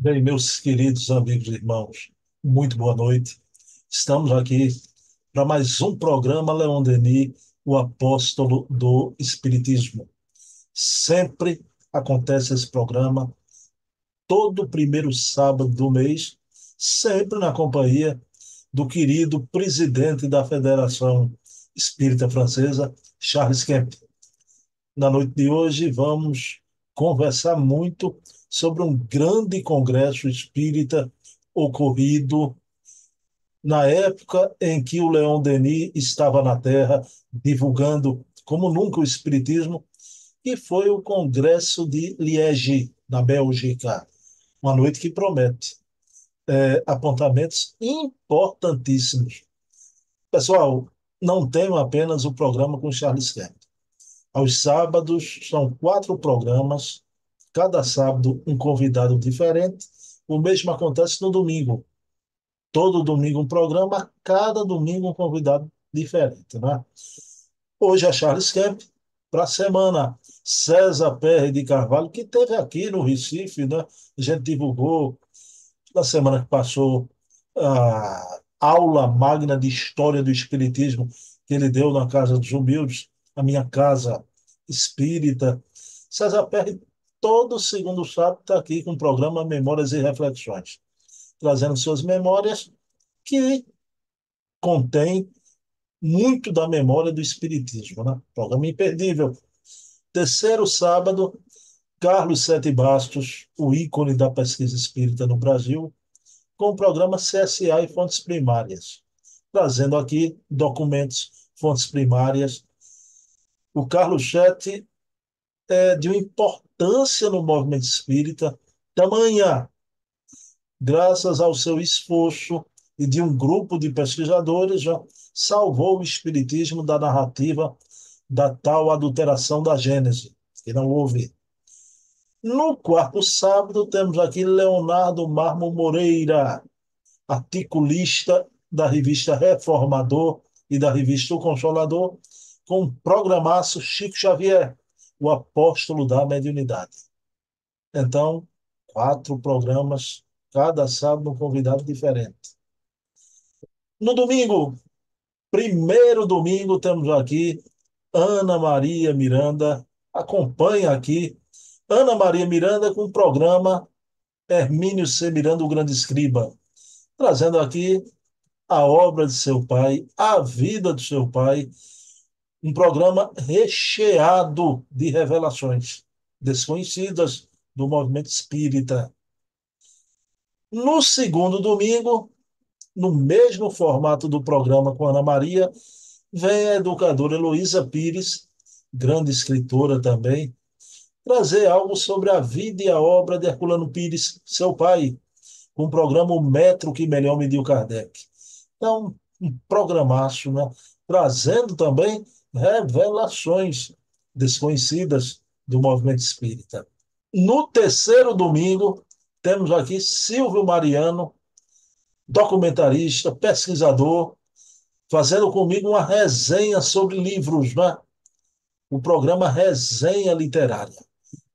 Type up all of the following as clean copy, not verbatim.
Bem, meus queridos amigos e irmãos, muito boa noite. Estamos aqui para mais um programa Leon Denis, o apóstolo do Espiritismo. Sempre acontece esse programa, todo primeiro sábado do mês, sempre na companhia do querido presidente da Federação Espírita Francesa, Charles Kemp. Na noite de hoje, vamos conversar muito sobre um grande congresso espírita ocorrido na época em que o Leon Denis estava na Terra, divulgando como nunca o espiritismo, que foi o Congresso de Liege, na Bélgica. Uma noite que promete apontamentos importantíssimos. Pessoal, não tenho apenas o programa com Charles Kemp. Aos sábados, são quatro programas, cada sábado um convidado diferente. O mesmo acontece no domingo. Todo domingo um programa, cada domingo um convidado diferente, né? Hoje é Charles Kemp, para a semana, César Perry de Carvalho, que teve aqui no Recife, né? A gente divulgou na semana que passou a aula magna de História do Espiritismo que ele deu na Casa dos Humildes, a minha casa espírita. César Perry, todo segundo sábado, está aqui com o programa Memórias e Reflexões, trazendo suas memórias que contém muito da memória do Espiritismo, né? Programa imperdível. Terceiro sábado, Carlos Sete Bastos, o ícone da pesquisa espírita no Brasil, com o programa CSA e Fontes Primárias, trazendo aqui documentos, fontes primárias. O Carlos Chet é de uma importância no movimento espírita, tamanha, graças ao seu esforço e de um grupo de pesquisadores, já salvou o espiritismo da narrativa da tal adulteração da Gênese, que não houve. No quarto sábado, temos aqui Leonardo Marmo Moreira, articulista da revista Reformador e da revista O Consolador, com o programaço Chico Xavier, o apóstolo da mediunidade. Então, quatro programas, cada sábado um convidado diferente. No domingo, primeiro domingo, temos aqui Ana Maria Miranda, acompanha aqui Ana Maria Miranda com o programa Hermínio C. Miranda, o Grande Escriba, trazendo aqui a obra de seu pai, a vida de seu pai, um programa recheado de revelações desconhecidas do movimento espírita. No segundo domingo, no mesmo formato do programa com Ana Maria, vem a educadora Heloísa Pires, grande escritora também, trazer algo sobre a vida e a obra de Herculano Pires, seu pai, com o programa O Metro que Melhor Mediu Kardec. Então, um programaço, né? Trazendo também revelações desconhecidas do movimento espírita. No terceiro domingo, temos aqui Silvio Mariano, documentarista, pesquisador, fazendo comigo uma resenha sobre livros, né? O programa Resenha Literária.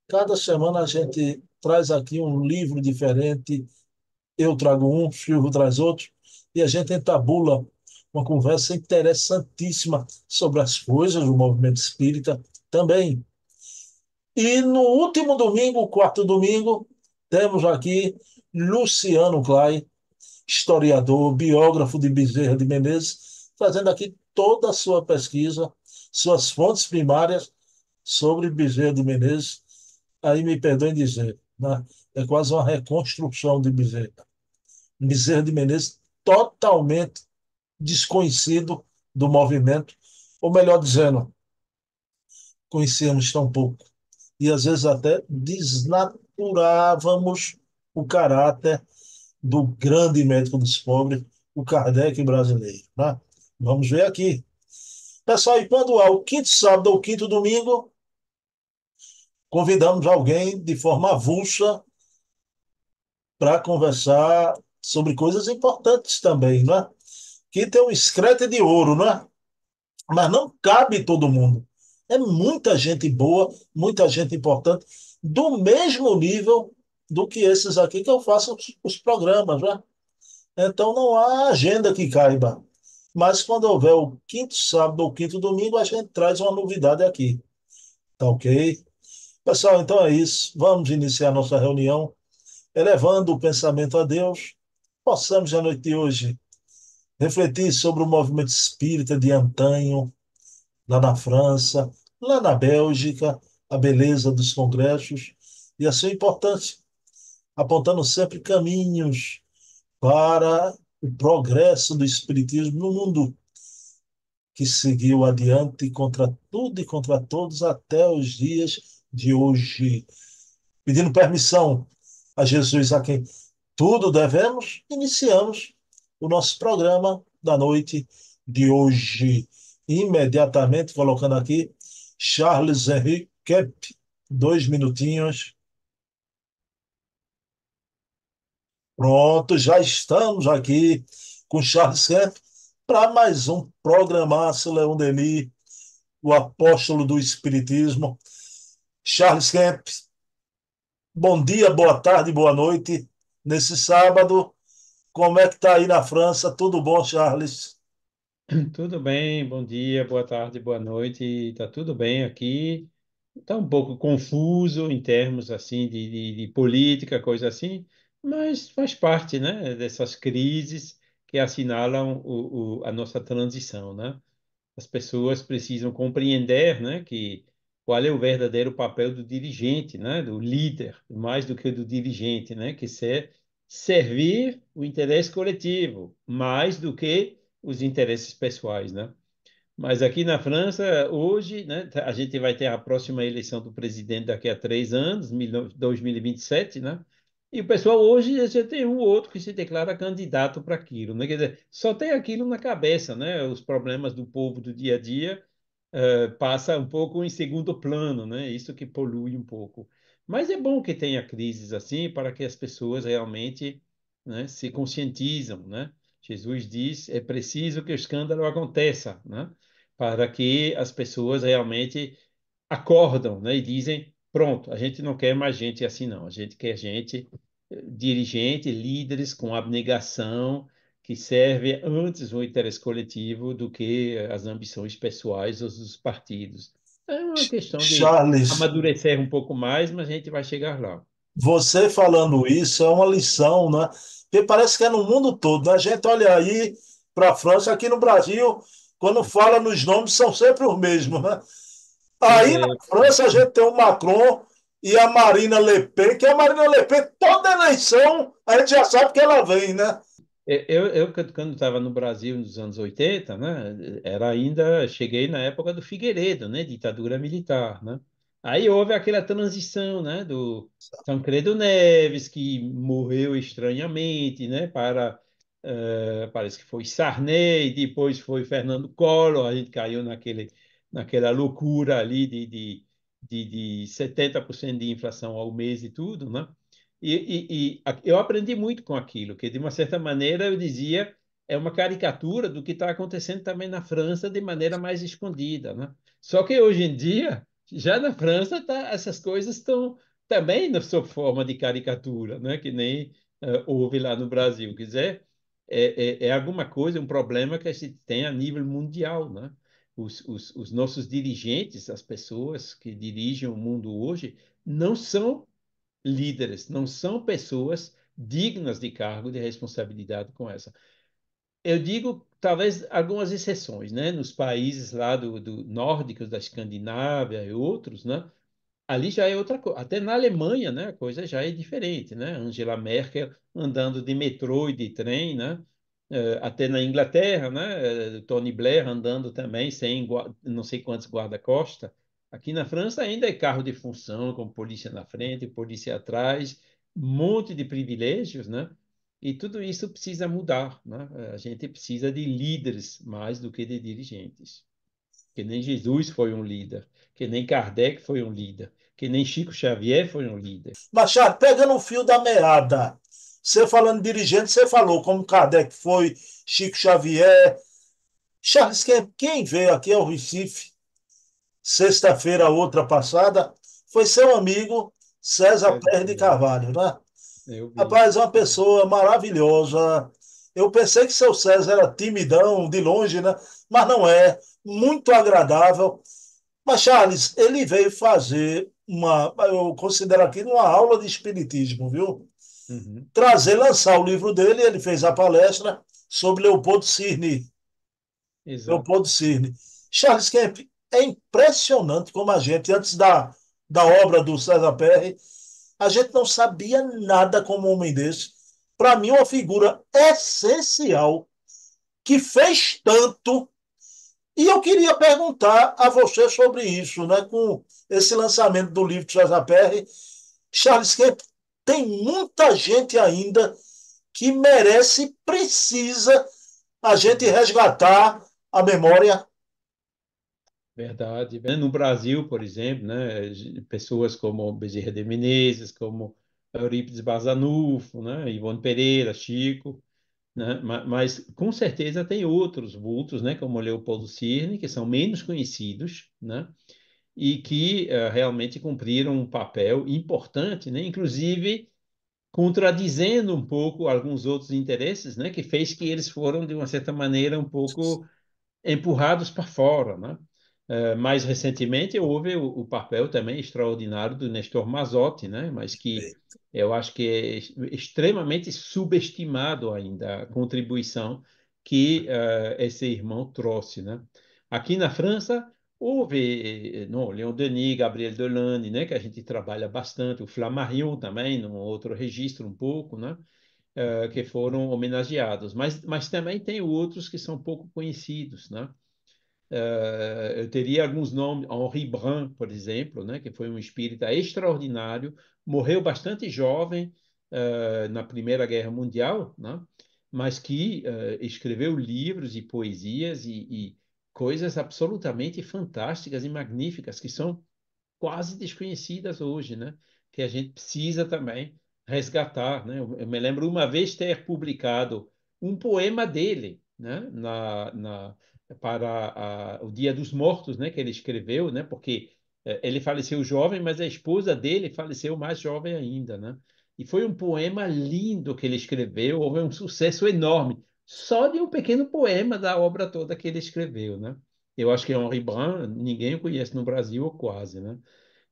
Cada semana a gente traz aqui um livro diferente, eu trago um, Silvio traz outro, e a gente entabula uma conversa interessantíssima sobre as coisas do movimento espírita também. E no último domingo, o quarto domingo, temos aqui Luciano Clay, historiador, biógrafo de Bezerra de Menezes, fazendo aqui toda a sua pesquisa, suas fontes primárias sobre Bezerra de Menezes. Aí me perdoem dizer, né? É quase uma reconstrução de Bezerra. Bezerra de Menezes totalmente desconhecido do movimento, ou melhor dizendo, conhecíamos tão pouco. E às vezes até desnaturávamos o caráter do grande médico dos pobres, o Kardec brasileiro, né? Vamos ver aqui. Pessoal, e quando há o quinto sábado ou o quinto domingo, convidamos alguém de forma avulsa para conversar sobre coisas importantes também, né? Que tem um escrete de ouro, né? Mas não cabe todo mundo. É muita gente boa, muita gente importante, do mesmo nível do que esses aqui que eu faço os programas, né? Então não há agenda que caiba. Mas quando houver o quinto sábado ou quinto domingo, a gente traz uma novidade aqui. Tá ok? Pessoal, então é isso. Vamos iniciar nossa reunião, elevando o pensamento a Deus. Possamos, à noite de hoje, refletir sobre o movimento espírita de antanho, lá na França, lá na Bélgica, a beleza dos congressos e a sua importância, apontando sempre caminhos para o progresso do espiritismo no mundo, que seguiu adiante contra tudo e contra todos até os dias de hoje. Pedindo permissão a Jesus, a quem tudo devemos, iniciamos o nosso programa da noite de hoje. Imediatamente colocando aqui Charles Henrique Kemp, 2 minutinhos. Pronto, já estamos aqui com Charles Kemp para mais um programaço Leão Denis, o apóstolo do Espiritismo. Charles Kemp, bom dia, boa tarde, boa noite. Nesse sábado, como é que está aí na França? Tudo bom, Charles? Tudo bem, bom dia, boa tarde, boa noite. Tá tudo bem aqui. Tá um pouco confuso em termos assim de política, coisa assim, mas faz parte, né, dessas crises que assinalam a nossa transição, né? As pessoas precisam compreender, né, que qual é o verdadeiro papel do dirigente, né, do líder, mais do que do dirigente, né, que servir o interesse coletivo, mais do que os interesses pessoais, né? Mas aqui na França, hoje, né, a gente vai ter a próxima eleição do presidente daqui a 3 anos, 2027, né? E o pessoal hoje já tem um ou outro que se declara candidato para aquilo, né? Quer dizer, só tem aquilo na cabeça, né? Os problemas do povo do dia a dia passa um pouco em segundo plano, né? Isso que polui um pouco. Mas é bom que tenha crises assim para que as pessoas realmente, né, se conscientizam, né? Jesus diz, é preciso que o escândalo aconteça, né? Para que as pessoas realmente acordam, né? E dizem, pronto, a gente não quer mais gente assim, não. A gente quer gente dirigente, líderes com abnegação, que serve antes o interesse coletivo do que as ambições pessoais dos partidos. É uma questão de Charles, amadurecer um pouco mais, mas a gente vai chegar lá. você falando isso é uma lição, né? Porque parece que é no mundo todo, né? A gente olha aí para a França, aqui no Brasil, quando fala nos nomes, são sempre os mesmos, né? Pois Aí na é. França a gente tem o Macron e a Marine Le Pen, que a Marine Le Pen, toda eleição, a gente já sabe que ela vem, né? Quando estava no Brasil nos anos 80, né, era ainda, cheguei na época do Figueiredo, né, ditadura militar, né? Aí houve aquela transição, né, do Tancredo Neves, que morreu estranhamente, né, parece que foi Sarney, depois foi Fernando Collor, a gente caiu naquela loucura ali de 70% de inflação ao mês e tudo, né? Eu aprendi muito com aquilo, que de uma certa maneira eu dizia é uma caricatura do que está acontecendo também na França de maneira mais escondida, né? Só que hoje em dia, já na França, essas coisas estão também na sua forma de caricatura, né? Que nem houve lá no Brasil. Quer dizer, é alguma coisa, um problema que a gente tem a nível mundial, né? Os nossos dirigentes, as pessoas que dirigem o mundo hoje, não são líderes, não são pessoas dignas de cargo de responsabilidade com essa. Eu digo, talvez, algumas exceções, né? Nos países lá do nórdicos, da Escandinávia e outros, né? Ali já é outra coisa. Até na Alemanha, né? A coisa já é diferente, né? Angela Merkel andando de metrô e de trem, né? Até na Inglaterra, né? Tony Blair andando também sem não sei quantos guarda-costas. Aqui na França ainda é carro de função, com polícia na frente, polícia atrás, um monte de privilégios, né? E tudo isso precisa mudar, né? A gente precisa de líderes mais do que de dirigentes. Que nem Jesus foi um líder, que nem Kardec foi um líder, que nem Chico Xavier foi um líder. Machado, pegando o fio da meada, você falando de dirigente, você falou como Kardec foi, Chico Xavier. Charles, quem veio aqui ao Recife, sexta-feira, outra passada, foi seu amigo César César Pérez de Pereira. Carvalho, né? Eu vi. Rapaz, é uma pessoa maravilhosa. Eu pensei que seu César era timidão, de longe, né? Mas não é. Muito agradável. Mas, Charles, ele veio fazer eu considero aqui uma aula de espiritismo, viu? Uhum. Lançar o livro dele, ele fez a palestra sobre Leopoldo Cirne. Exato. Leopoldo Cirne. Charles Kemp, é impressionante como a gente, antes da obra do César Perry, a gente não sabia nada como um homem desse. Para mim, uma figura essencial que fez tanto. E eu queria perguntar a você sobre isso, né? Com esse lançamento do livro de César Perry, Charles Kemp, tem muita gente ainda que merece, precisa a gente Uhum. resgatar a memória. Verdade. No Brasil, por exemplo, né, pessoas como Bezerra de Menezes, como Eurípides Barçanufo, né, Ivone Pereira, Chico, né, mas com certeza tem outros vultos, né, como Leopoldo Cirne, que são menos conhecidos, né, e que realmente cumpriram um papel importante, né, inclusive contradizendo um pouco alguns outros interesses, né, que fez que eles foram, de uma certa maneira, um pouco empurrados para fora, né? Mais recentemente houve o papel também extraordinário do Nestor Mazotti, né? Mas que eu acho que é extremamente subestimado ainda a contribuição que esse irmão trouxe, né? Aqui na França houve, não, Leon Denis, Gabriel Delanne, né? Que a gente trabalha bastante, o Flammarion também, num outro registro um pouco, né? Que foram homenageados, mas também tem outros que são pouco conhecidos, né? Eu teria alguns nomes, Henri Brun, por exemplo, né, que foi um espírita extraordinário, morreu bastante jovem na Primeira Guerra Mundial, né, mas que escreveu livros e poesias e coisas absolutamente fantásticas e magníficas que são quase desconhecidas hoje, né? Que a gente precisa também resgatar, né? Eu me lembro uma vez ter publicado um poema dele, né? Para o Dia dos Mortos, né? Que ele escreveu, né? Porque ele faleceu jovem, mas a esposa dele faleceu mais jovem ainda, né? E foi um poema lindo que ele escreveu, houve um sucesso enorme, só de um pequeno poema da obra toda que ele escreveu, né? Eu acho que Henri Brun, ninguém o conhece no Brasil, ou quase, né?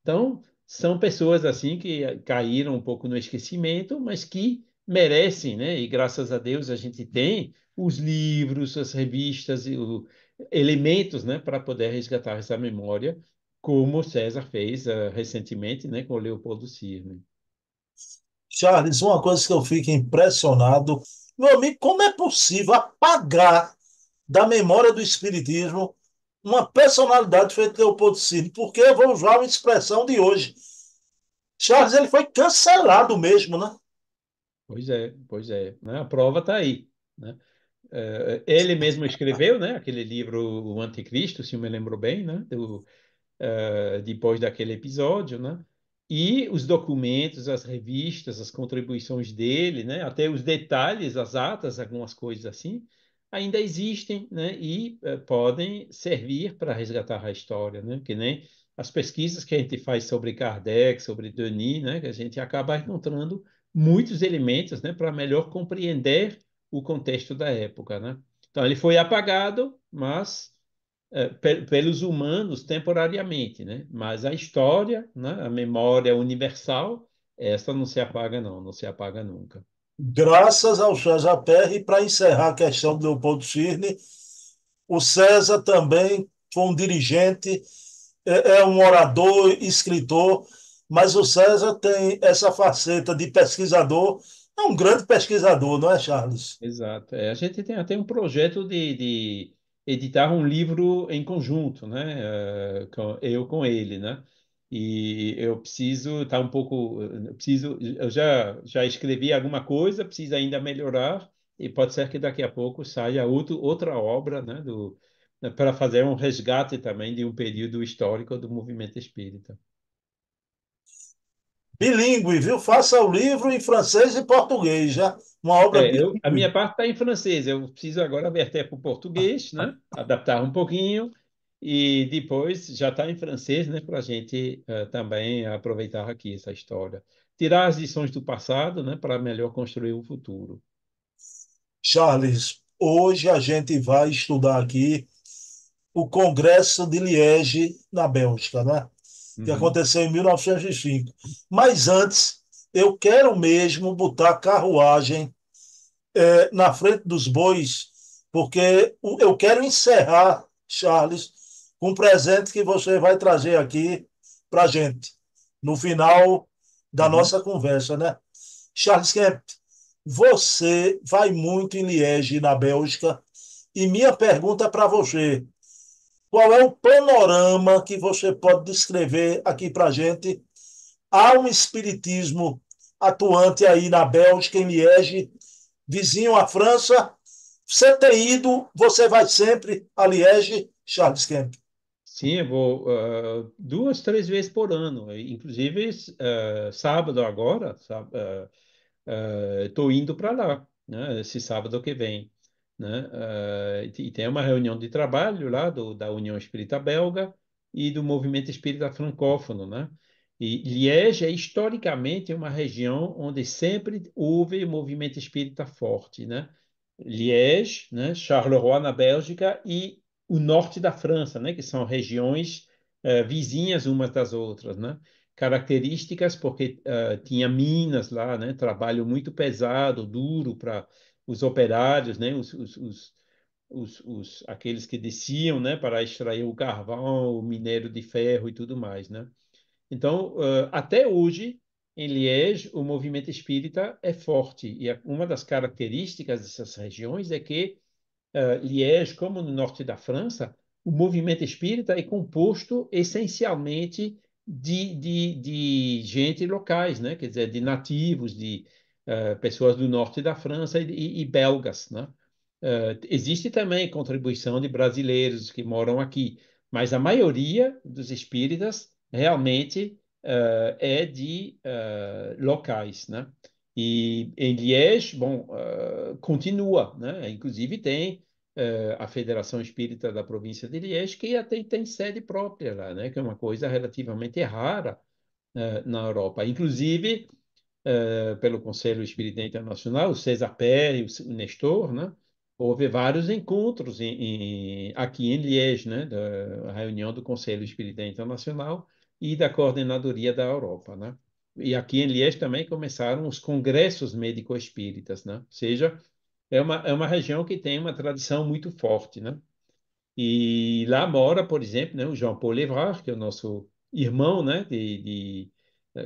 Então, são pessoas assim que caíram um pouco no esquecimento, mas que merecem, né? E graças a Deus a gente tem os livros, as revistas e elementos, né, para poder resgatar essa memória, como o César fez recentemente, né, com o Leopoldo Cirne. Charles, uma coisa que eu fico impressionado, meu amigo, como é possível apagar da memória do Espiritismo uma personalidade feita Leopoldo Cine? Porque eu vou usar uma expressão de hoje. Charles, ele foi cancelado mesmo, né? Pois é, né? A prova está aí, né? Ele mesmo escreveu, né, aquele livro O Anticristo, se eu me lembro bem, né, depois daquele episódio, né? E os documentos, as revistas, as contribuições dele, né? Até os detalhes, as atas, algumas coisas assim, ainda existem, né? E podem servir para resgatar a história, né? Que nem as pesquisas que a gente faz sobre Kardec, sobre Denis, né? Que a gente acaba encontrando muitos elementos, né? Para melhor compreender o contexto da época, né? Então ele foi apagado, mas pelos humanos temporariamente, né? Mas a história, né? A memória universal, essa não se apaga não, não se apaga nunca. Graças ao César Perry, para encerrar a questão do Leopoldo Cirne, o César também foi um dirigente, é um orador, escritor, mas o César tem essa faceta de pesquisador, é um grande pesquisador, não é, Charles? Exato. A gente tem até um projeto de editar um livro em conjunto, né? Eu com ele, né? E eu preciso estar um pouco, eu já escrevi alguma coisa, preciso ainda melhorar e pode ser que daqui a pouco saia outra obra, né? Para fazer um resgate também de um período histórico do movimento espírita. Bilíngue, viu? Faça o livro em francês e português, já. Uma obra A minha bilíngue. parte está em francês, eu preciso agora verter para o português, né? Adaptar um pouquinho. E depois já está em francês, né, para a gente também aproveitar aqui essa história. Tirar as lições do passado, né, para melhor construir o futuro. Charles, hoje a gente vai estudar aqui o Congresso de Liege, na Bélgica, né? Que Uhum. aconteceu em 1905. Mas antes, eu quero mesmo botar carruagem na frente dos bois, porque eu quero encerrar, Charles, com um presente que você vai trazer aqui para a gente, no final da Uhum. nossa conversa, né? Charles Kemp, você vai muito em Liege, na Bélgica, e minha pergunta para você: qual é o panorama que você pode descrever aqui para a gente? Há um espiritismo atuante aí na Bélgica, em Liege, vizinho à França. Você tem ido, você vai sempre a Liege, Charles Kemp. Sim, eu vou duas, três vezes por ano. Inclusive, sábado agora, estou indo para lá, né, esse sábado que vem, né? E tem uma reunião de trabalho lá da União Espírita Belga e do Movimento Espírita Francófono, né? E Liège é historicamente uma região onde sempre houve movimento espírita forte, né? Liège, né? Charleroi na Bélgica e o norte da França, né? Que são regiões vizinhas umas das outras, né? Características porque tinha minas lá, né? Trabalho muito pesado, duro para os operários, né? Aqueles que desciam, né? Para extrair o carvão, o minério de ferro e tudo mais, né? Então, até hoje, em Liège, o movimento espírita é forte. E uma das características dessas regiões é que Liège, como no norte da França, o movimento espírita é composto essencialmente de gente locais, né? Quer dizer, de nativos, de pessoas do norte da França e belgas, né? Existe também contribuição de brasileiros que moram aqui, mas a maioria dos espíritas realmente é de locais, né? E em Liège, bom, continua, né? Inclusive tem a Federação Espírita da província de Liège, que até tem sede própria lá, né? Que é uma coisa relativamente rara na Europa. Inclusive, pelo Conselho Espírita Internacional, o César Pé e o Nestor, né? Houve vários encontros aqui em Liège, né? Da reunião do Conselho Espírita Internacional e da Coordenadoria da Europa, né? E aqui em Liège também começaram os congressos médico-espíritas, né? Ou seja, é uma região que tem uma tradição muito forte, né? E lá mora, por exemplo, né, o Jean-Paul Evrard, que é o nosso irmão, né,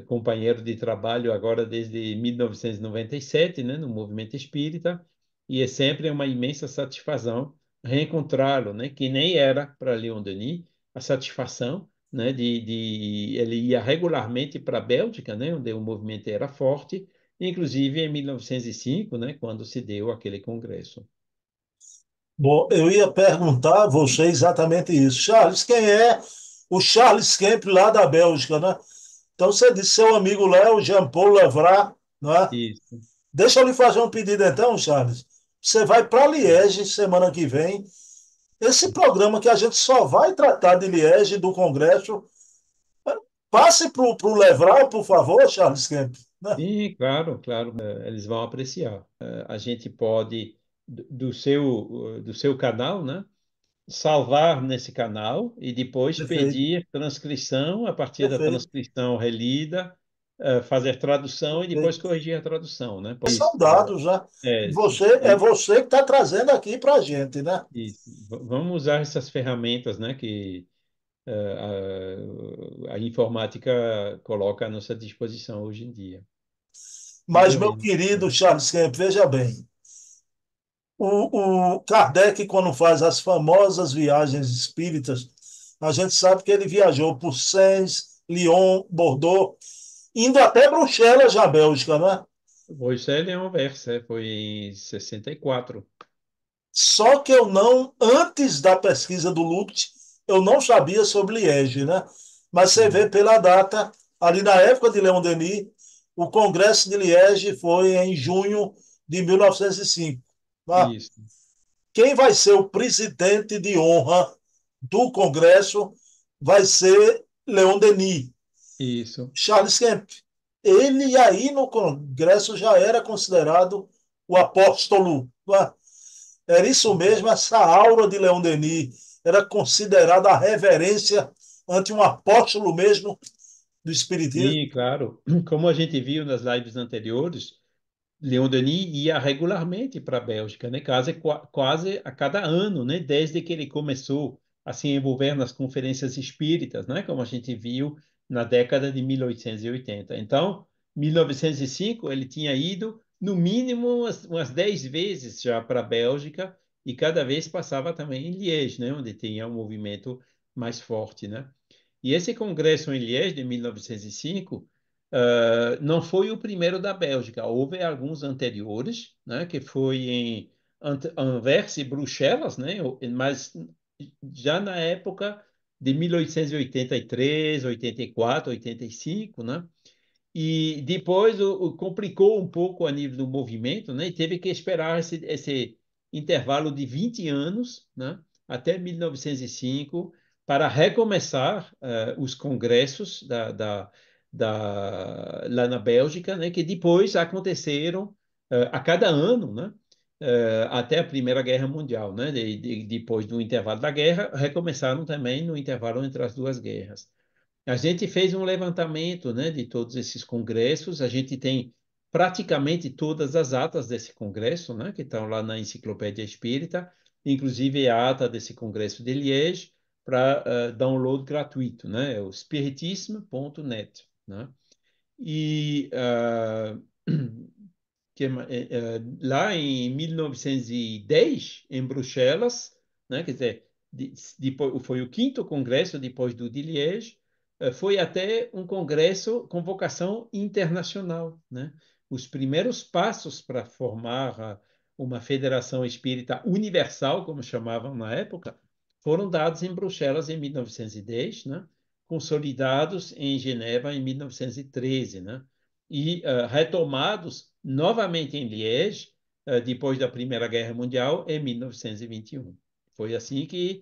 companheiro de trabalho agora desde 1997, né, no movimento espírita, e é sempre uma imensa satisfação reencontrá-lo, né, que nem era para Leon Denis a satisfação, né, ele ia regularmente para a Bélgica, né, onde o movimento era forte, inclusive em 1905, né, quando se deu aquele congresso. Bom, eu ia perguntar a você exatamente isso. Charles, quem é o Charles Kemp lá da Bélgica, né? Então você disse seu amigo lá é o Jean-Paul Levrat, não é? Isso. Deixa eu lhe fazer um pedido então, Charles. Você vai para Liege semana que vem. Esse programa que a gente só vai tratar de Liege, do Congresso, passe para o Levral, por favor, Charles Kemp. Né? Sim, claro, claro, eles vão apreciar. A gente pode, do seu canal, né, salvar nesse canal e depois Perfeito, pedir transcrição, a partir da perfeito, transcrição relida, fazer tradução e depois perfeito. corrigir a tradução, né? São Pois, dados, né? é, É você que está trazendo aqui para a gente, né? vamos usar essas ferramentas, né, que a informática coloca à nossa disposição hoje em dia. Sem Mas, meu dúvida. querido Charles Kemp, veja bem, o Kardec, quando faz as famosas viagens espíritas, a gente sabe que ele viajou por Sens, Lyon, Bordeaux, indo até Bruxelas, na Bélgica, né? Bruxelas é um verso, foi em 64. Só que eu não, antes da pesquisa do Lupt, eu não sabia sobre Liege, né? Mas você vê Uhum. pela data, ali na época de Leon Denis, o Congresso de Liege foi em junho de 1905. Tá? Isso. Quem vai ser o presidente de honra do Congresso vai ser Leon Denis, Isso. Charles Kemp. Ele aí no Congresso já era considerado o apóstolo. Era isso mesmo, essa aura de Leon Denis era considerada a reverência ante um apóstolo mesmo do Espiritismo. Sim, claro. Como a gente viu nas lives anteriores, Leon Denis ia regularmente para a Bélgica, né? Quase a cada ano, né? Desde que ele começou a se envolver nas conferências espíritas, né? Como a gente viu na década de 1880. Então, 1905, ele tinha ido, no mínimo, umas 10 vezes já para a Bélgica e cada vez passava também em Liège, né? Onde tinha um movimento mais forte, né? E esse congresso em Liège, de 1905, não foi o primeiro da Bélgica. Houve alguns anteriores, né, que foi em Anvers e Bruxelas, né, mas já na época de 1883, 84, 85, né? E depois complicou um pouco a nível do movimento, né? E teve que esperar esse intervalo de 20 anos, né? Até 1905, para recomeçar os congressos lá na Bélgica, né? Que depois aconteceram a cada ano, né? Até a Primeira Guerra Mundial, né? Depois do intervalo da guerra, recomeçaram também no intervalo entre as duas guerras. A gente fez um levantamento, né, de todos esses congressos. A gente tem praticamente todas as atas desse congresso, né, que estão lá na Enciclopédia Espírita, inclusive a ata desse congresso de Liège, para download gratuito, né, é o spiritismo.net, né? E lá em 1910, em Bruxelas, né, quer dizer, depois, foi o quinto congresso depois do de Liège, foi até um congresso com vocação internacional, né? Os primeiros passos para formar uma federação espírita universal, como chamavam na época, foram dados em Bruxelas em 1910, né? Consolidados em Geneva em 1913, né? E retomados novamente em Liège, depois da Primeira Guerra Mundial, em 1921. Foi assim que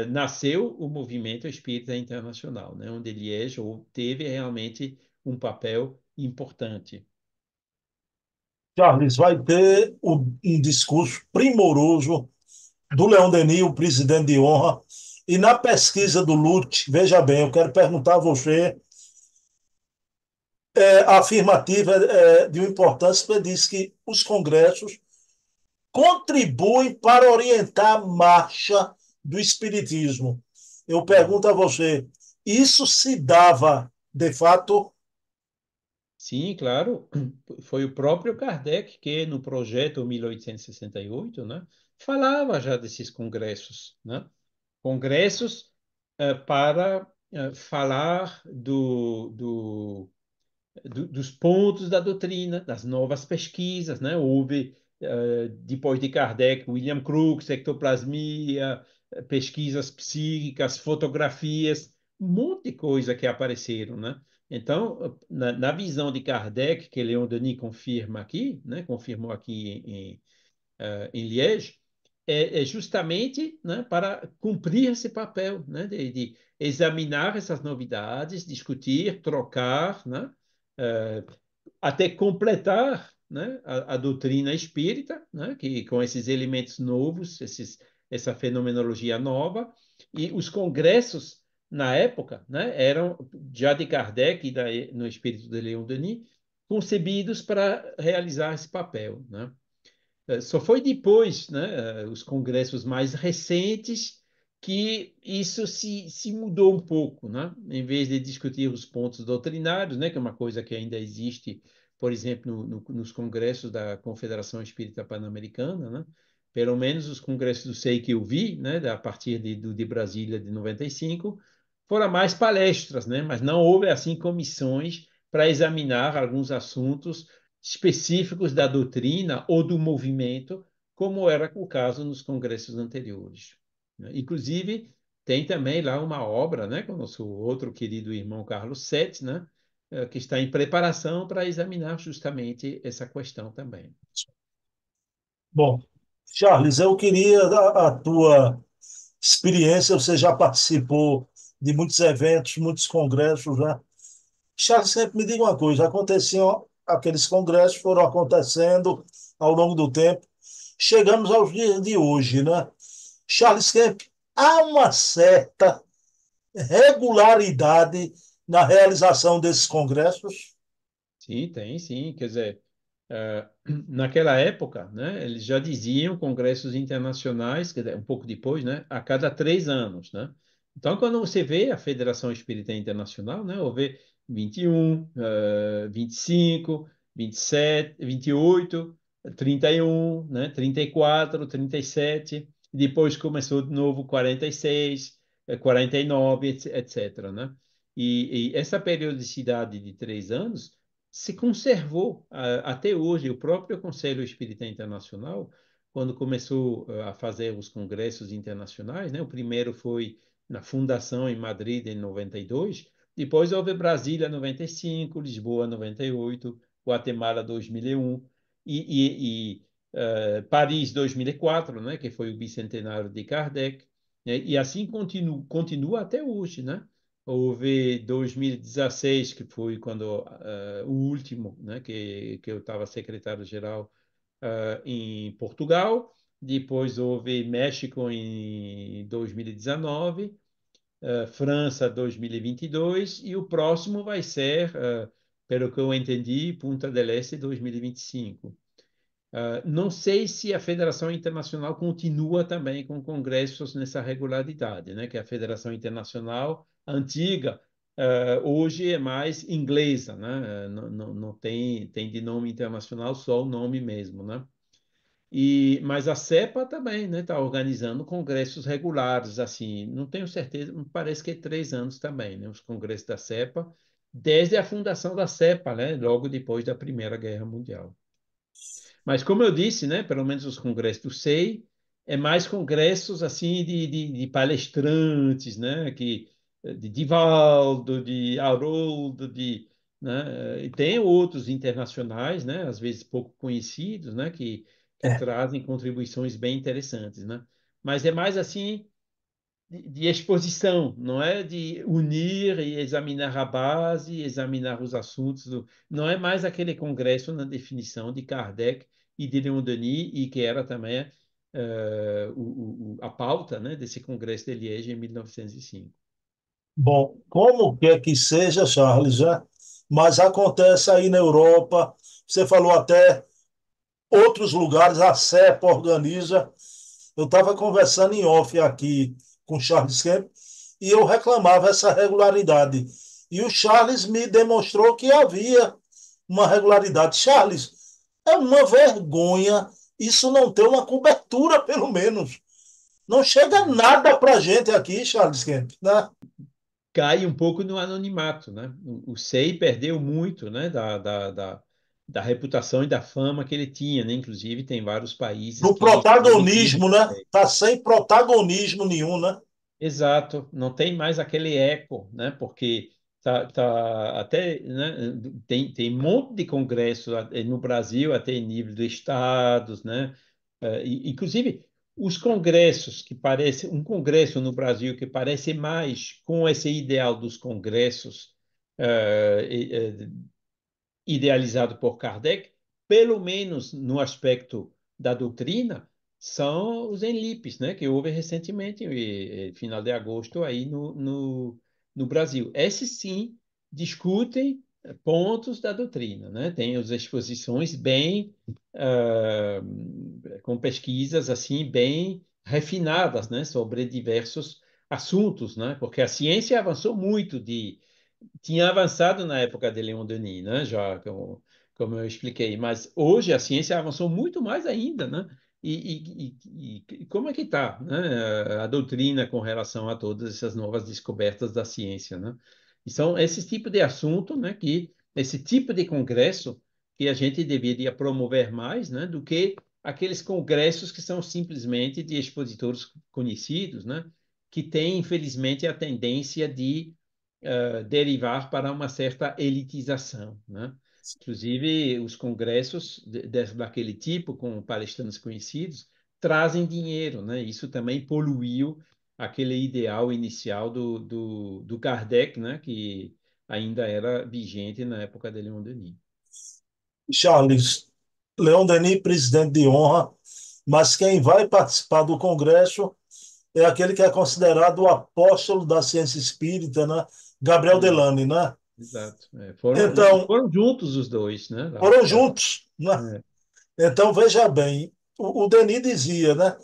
nasceu o movimento espírita internacional, né, onde Liège teve realmente um papel importante. Charles, vai ter um discurso primoroso do Leon Denis, o presidente de honra, e na pesquisa do LUT, veja bem, eu quero perguntar a você, a afirmativa de uma importância, porque diz que os congressos contribuem para orientar a marcha do espiritismo. Eu Uhum. pergunto a você, isso se dava, de fato? Sim, claro, foi o próprio Kardec que, no projeto 1868, né, falava já desses congressos, né? Congressos para falar dos pontos da doutrina, das novas pesquisas, né? Houve, depois de Kardec, William Crookes, ectoplasmia, pesquisas psíquicas, fotografias, um monte de coisa que apareceram, né? Então, na visão de Kardec, que Leon Denis confirma aqui, né? Confirmou aqui em Liège, é justamente, né, para cumprir esse papel, né, de examinar essas novidades, discutir, trocar, né, eh, até completar, né, a doutrina espírita, né, que com esses elementos novos, essa fenomenologia nova, e os congressos na época, né, eram já de Kardec e no espírito de Leon Denis, concebidos para realizar esse papel, né? Só foi depois, né, os congressos mais recentes, que isso se mudou um pouco, né? Em vez de discutir os pontos doutrinários, né, que é uma coisa que ainda existe, por exemplo, nos congressos da Confederação Espírita Pan-Americana, né? Pelo menos os congressos do SEI que eu vi, né, a partir de Brasília de 95, foram mais palestras, né? Mas não houve assim comissões para examinar alguns assuntos específicos da doutrina ou do movimento, como era o caso nos congressos anteriores, né? Inclusive, tem também lá uma obra, né, com o nosso outro querido irmão Carlos Sete, né, que está em preparação para examinar justamente essa questão também. Bom, Charles, eu queria a tua experiência, você já participou de muitos eventos, muitos congressos já. Charles, sempre me diga uma coisa, aconteciam aqueles congressos, foram acontecendo ao longo do tempo, chegamos aos dias de hoje, né? Charles Kemp, há uma certa regularidade na realização desses congressos? Sim, tem, sim. Quer dizer, naquela época, né, eles já diziam congressos internacionais, quer dizer, um pouco depois, né, a cada 3 anos, né? Então, quando você vê a Federação Espírita Internacional, né, houve 21, 25, 27, 28, 31, né, 34, 37, depois começou de novo 46, 49, etc., né? E essa periodicidade de 3 anos se conservou até hoje. O próprio Conselho Espírita Internacional, quando começou a fazer os congressos internacionais, né? O primeiro foi na fundação em Madrid em 92, depois houve Brasília 95, Lisboa 98, Guatemala 2001 e Paris 2004, né? Que foi o bicentenário de Kardec, né? E assim continua até hoje, né? Houve 2016, que foi quando o último, né, que eu estava secretário-geral em Portugal. Depois houve México em 2019, França 2022 e o próximo vai ser, pelo que eu entendi, Punta del Este 2025. Não sei se a Federação Internacional continua também com congressos nessa regularidade, né? Que a Federação Internacional antiga, hoje é mais inglesa, né? Não tem de nome internacional só o nome mesmo, né? Mas a CEPA também, né? Está organizando congressos regulares, assim, não tenho certeza, me parece que é 3 anos também, né? Os congressos da CEPA, desde a fundação da CEPA, né? Logo depois da Primeira Guerra Mundial. Mas como eu disse, né, pelo menos os congressos do SEI, é mais congressos assim de palestrantes, né, de Divaldo, de Haroldo, né, e tem outros internacionais, né, às vezes pouco conhecidos, né, que É. trazem contribuições bem interessantes, né. Mas é mais assim de exposição, não é de unir e examinar a base, examinar os assuntos. Não é mais aquele congresso na definição de Kardec e de Leon Denis, e que era também a pauta, né, desse congresso de Liege em 1905. Bom, como quer que seja, Charles, já, mas acontece aí na Europa, você falou até outros lugares, a CEPA organiza. Eu estava conversando em off aqui com o Charles Kemp e eu reclamava essa regularidade. E o Charles me demonstrou que havia uma regularidade. Charles, é uma vergonha isso não ter uma cobertura, pelo menos. Não chega nada para gente aqui, Charles Kemp, né? Cai um pouco no anonimato, né? O SEI perdeu muito, né, da reputação e da fama que ele tinha, né? Inclusive, tem vários países Do que proibiram protagonismo, o né? SEI. Tá sem protagonismo nenhum, né? Exato, não tem mais aquele eco, né? Porque tá até, né? Tem um monte de congressos no Brasil, até em nível de estados, né? Inclusive, os congressos que parecem, um congresso no Brasil que parece mais com esse ideal dos congressos idealizado por Kardec, pelo menos no aspecto da doutrina, são os ENLIPs, né, que houve recentemente, final de agosto, aí no Brasil. Esses sim discutem pontos da doutrina, né? Tem as exposições bem com pesquisas assim bem refinadas, né, sobre diversos assuntos, né? Porque a ciência avançou muito de tinha avançado na época de Leon Denis, né? Já como eu expliquei, mas hoje a ciência avançou muito mais ainda, né? E como é que está, né? A doutrina com relação a todas essas novas descobertas da ciência, né? E são esses tipos de assunto, né? Que esse tipo de congresso que a gente deveria promover mais, né? Do que aqueles congressos que são simplesmente de expositores conhecidos, né? Que têm, infelizmente, a tendência de derivar para uma certa elitização, né? Inclusive, os congressos daquele tipo, com palestrantes conhecidos, trazem dinheiro, né? Isso também poluiu. aquele ideal inicial do Kardec, né, que ainda era vigente na época de Leon Denis. Charles, Leon Denis, presidente de honra, mas quem vai participar do Congresso é aquele que é considerado o apóstolo da ciência espírita, né? Gabriel É, Delane, né? exato. Foram, Então, foram juntos os dois, né? Lá. foram juntos, né? É, Então, veja bem, o Denis dizia, né,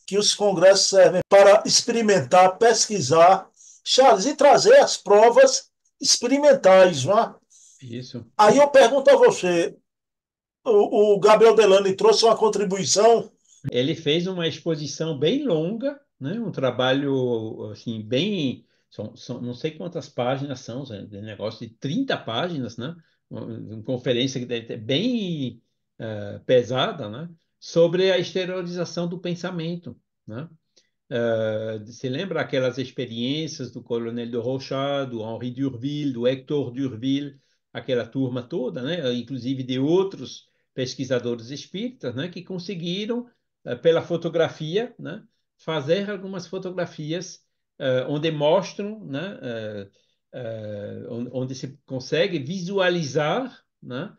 que os congressos servem para experimentar, pesquisar, Charles, e trazer as provas experimentais, né? isso. Aí eu pergunto a você, o Gabriel Delane trouxe uma contribuição. Ele fez uma exposição bem longa, né? Um trabalho assim bem, não sei quantas páginas são, um negócio de 30 páginas, né? Uma conferência que deve ter bem pesada, né? Sobre a exteriorização do pensamento, né? Você lembra aquelas experiências do Coronel de Rochat, do Henri Durville, do Hector Durville, aquela turma toda, né? Inclusive de outros pesquisadores espíritas, né? Que conseguiram, pela fotografia, né? Fazer algumas fotografias onde mostram, né? Onde se consegue visualizar, né?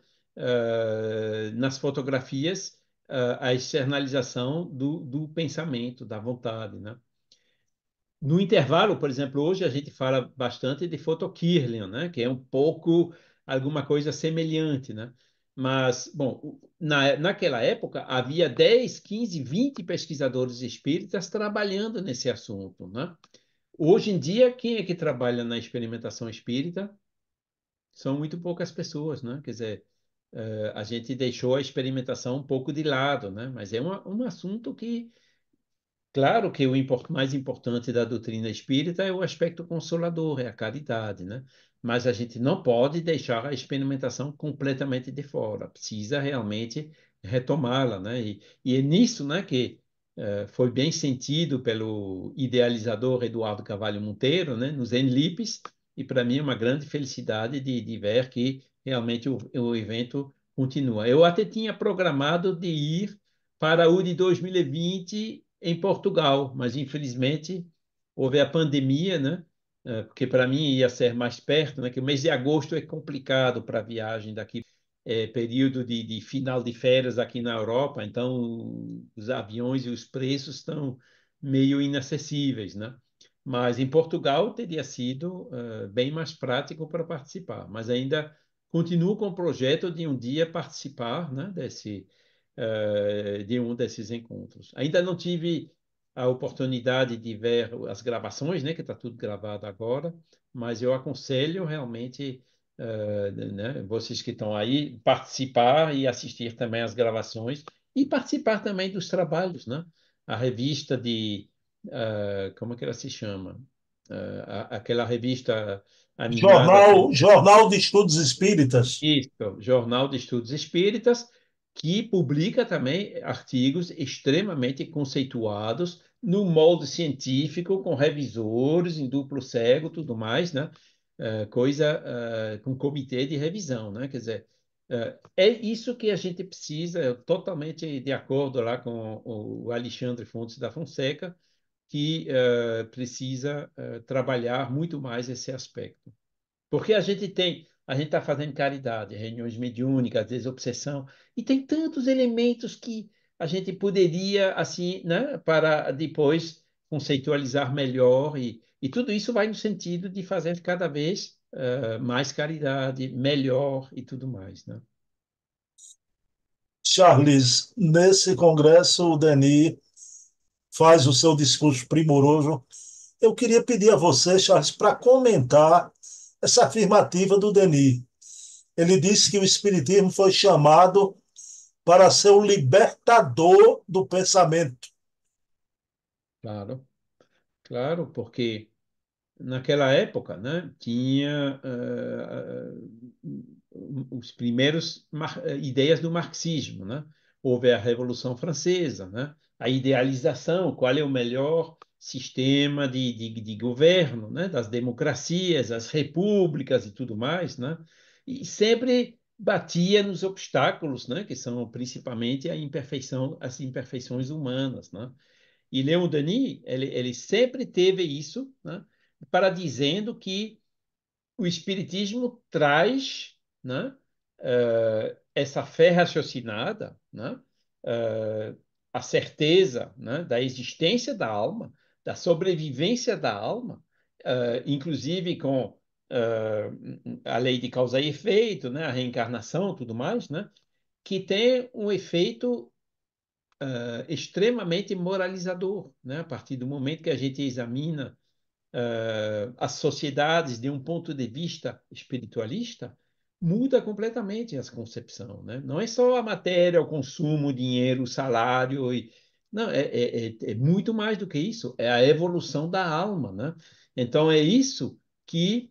Nas fotografias a externalização do pensamento, da vontade, né? No intervalo, por exemplo, hoje a gente fala bastante de photokirlian, né? Que é um pouco alguma coisa semelhante, né? Mas, bom, naquela época havia 10, 15, 20 pesquisadores espíritas trabalhando nesse assunto, né? Hoje em dia, quem é que trabalha na experimentação espírita? São muito poucas pessoas, né? Quer dizer, a gente deixou a experimentação um pouco de lado, né? Mas é um assunto que, claro que o mais importante da doutrina espírita é o aspecto consolador, é a caridade, né? Mas a gente não pode deixar a experimentação completamente de fora, precisa realmente retomá-la, né? E é nisso, né, que foi bem sentido pelo idealizador Eduardo Carvalho Monteiro, né, nos Enlipes, e para mim é uma grande felicidade de ver que realmente o evento continua. Eu até tinha programado de ir para o de 2020 em Portugal, mas infelizmente houve a pandemia, né? Porque para mim ia ser mais perto, né? Que o mês de agosto é complicado para a viagem daqui, é período de final de férias aqui na Europa, então os aviões e os preços estão meio inacessíveis, né? Mas em Portugal teria sido bem mais prático para participar, mas ainda continuo com o projeto de um dia participar, né, de um desses encontros. Ainda não tive a oportunidade de ver as gravações, né, que está tudo gravado agora, mas eu aconselho realmente, né, vocês que estão aí, participar e assistir também às gravações e participar também dos trabalhos, né? A revista como é que ela se chama? Aquela revista animada. Jornal de Estudos Espíritas. Isso, Jornal de Estudos Espíritas, que publica também artigos extremamente conceituados no molde científico, com revisores em duplo cego, tudo mais, né? Com comitê de revisão, né? Quer dizer, é isso que a gente precisa, totalmente de acordo lá com o Alexandre Fontes da Fonseca, que precisa trabalhar muito mais esse aspecto. Porque a gente está fazendo caridade, reuniões mediúnicas, desobsessão, e tem tantos elementos que a gente poderia, assim, né, para depois conceitualizar melhor, e tudo isso vai no sentido de fazer cada vez mais caridade, melhor e tudo mais, né? Charles, nesse congresso, o Denis faz o seu discurso primoroso. Eu queria pedir a você, Charles, para comentar essa afirmativa do Denis. Ele disse que o Espiritismo foi chamado para ser o libertador do pensamento. Claro, claro, porque naquela época, né, tinha os primeiros ideias do marxismo, né? Houve a Revolução Francesa, né? A idealização, qual é o melhor sistema de governo, né? Das democracias, as repúblicas e tudo mais, né? E sempre batia nos obstáculos, né? Que são principalmente a imperfeição, as imperfeições humanas, né? E Leon Denis, ele sempre teve isso, né, para dizendo que o Espiritismo traz, né, essa fé raciocinada, né, uh, a certeza, né, da existência da alma, da sobrevivência da alma, inclusive com a lei de causa e efeito, né, a reencarnação, tudo mais, né, que tem um efeito extremamente moralizador, né, a partir do momento que a gente examina as sociedades de um ponto de vista espiritualista, muda completamente essa concepção, né? Não é só a matéria, o consumo, o dinheiro, o salário, não, é muito mais do que isso, é a evolução da alma, né? Então é isso que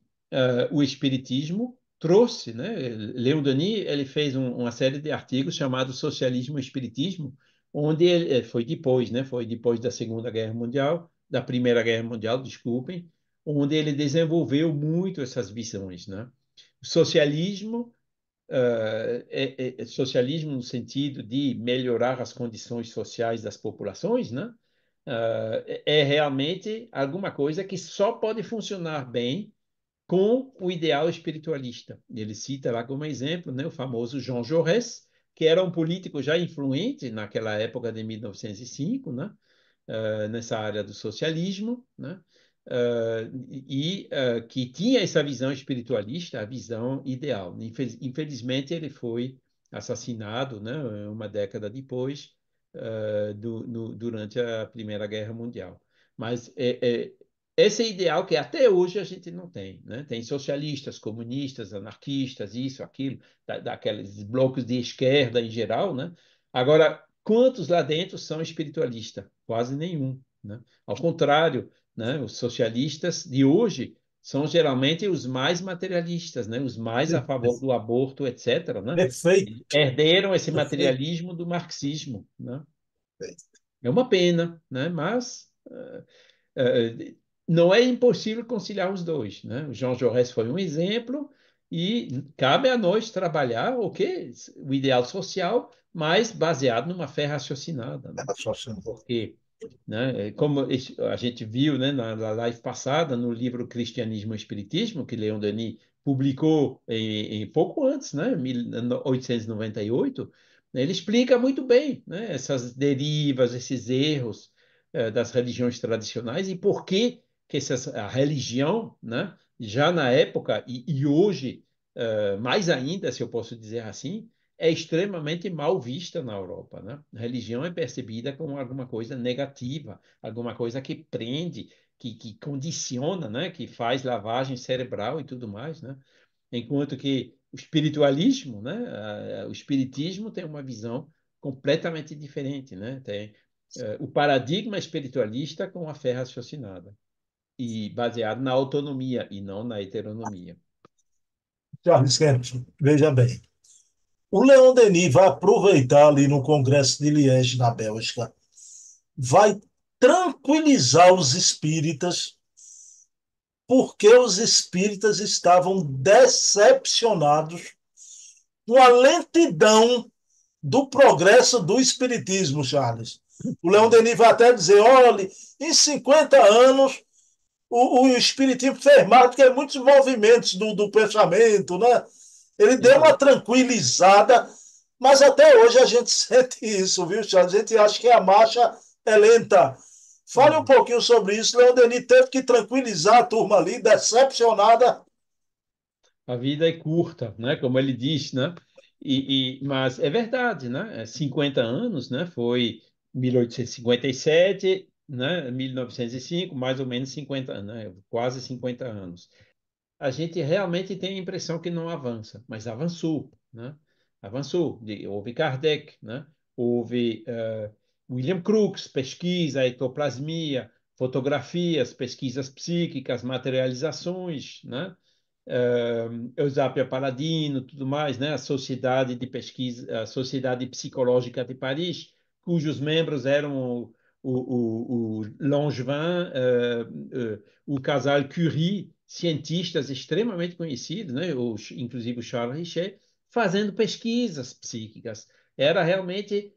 o espiritismo trouxe, né? Leon Denis, ele fez uma série de artigos chamado Socialismo e Espiritismo, onde ele foi depois, né? Foi depois da Segunda Guerra Mundial, da Primeira Guerra Mundial, desculpem, onde ele desenvolveu muito essas visões, né? O socialismo socialismo no sentido de melhorar as condições sociais das populações, né? É realmente alguma coisa que só pode funcionar bem com o ideal espiritualista. Ele cita lá como exemplo, né, o famoso Jean Jaurès, que era um político já influente naquela época de 1905, né? Nessa área do socialismo, né? Que tinha essa visão espiritualista, a visão ideal. Infelizmente, ele foi assassinado, né, uma década depois, durante a Primeira Guerra Mundial. Mas esse ideal que até hoje a gente não tem, né? Tem socialistas, comunistas, anarquistas, isso, aquilo, daqueles blocos de esquerda em geral, né? Agora, quantos lá dentro são espiritualistas? Quase nenhum, né? Ao contrário, né? Os socialistas de hoje são geralmente os mais materialistas, né? Os mais a favor do aborto, etc., né? Perfeito, Herderam esse perfeito. materialismo do marxismo, né? É uma pena, né? Mas não é impossível conciliar os dois, né? O Jean Jaurès foi um exemplo e cabe a nós trabalhar o que o ideal social, mas baseado numa fé raciocinada, né? Porque, né, como a gente viu, né, na live passada, no livro Cristianismo e Espiritismo, que Leon Denis publicou pouco antes, né, 1898, né, ele explica muito bem, né, essas derivas, esses erros das religiões tradicionais e por que a religião, né, já na época e hoje, mais ainda, se eu posso dizer assim, é extremamente mal vista na Europa, né? A religião é percebida como alguma coisa negativa, alguma coisa que prende, que condiciona, né? Que faz lavagem cerebral e tudo mais, né? Enquanto que o espiritualismo, né? O espiritismo tem uma visão completamente diferente, né? Tem o paradigma espiritualista com a fé raciocinada e baseado na autonomia e não na heteronomia. Charles Kempis, veja bem. O Leon Denis vai aproveitar ali no Congresso de Liege, na Bélgica, vai tranquilizar os espíritas, porque os espíritas estavam decepcionados com a lentidão do progresso do espiritismo, Charles. O Leon Denis vai até dizer, olha, em 50 anos o espiritismo fez mais do que muitos movimentos do pensamento, né? Ele deu uma Uhum. tranquilizada, mas até hoje a gente sente isso, viu, Charles? A gente acha que a marcha é lenta. Fale um Uhum. pouquinho sobre isso. Leon Denis teve que tranquilizar a turma ali, decepcionada. A vida é curta, né? Como ele diz, né? Mas é verdade, né? 50 anos, né? Foi 1857, né? 1905, mais ou menos 50 anos, né? Quase 50 anos. A gente realmente tem a impressão que não avança, mas avançou, né? Avançou. Houve Kardec, né? Houve William Crookes, pesquisa, ectoplasmia, fotografias, pesquisas psíquicas, materializações, né? Eusapia Paladino, tudo mais, né? A Sociedade de Pesquisa, a Sociedade Psicológica de Paris, cujos membros eram o Langevin, o casal Curie, cientistas extremamente conhecidos, né? Inclusive o Charles Richet, fazendo pesquisas psíquicas. Era realmente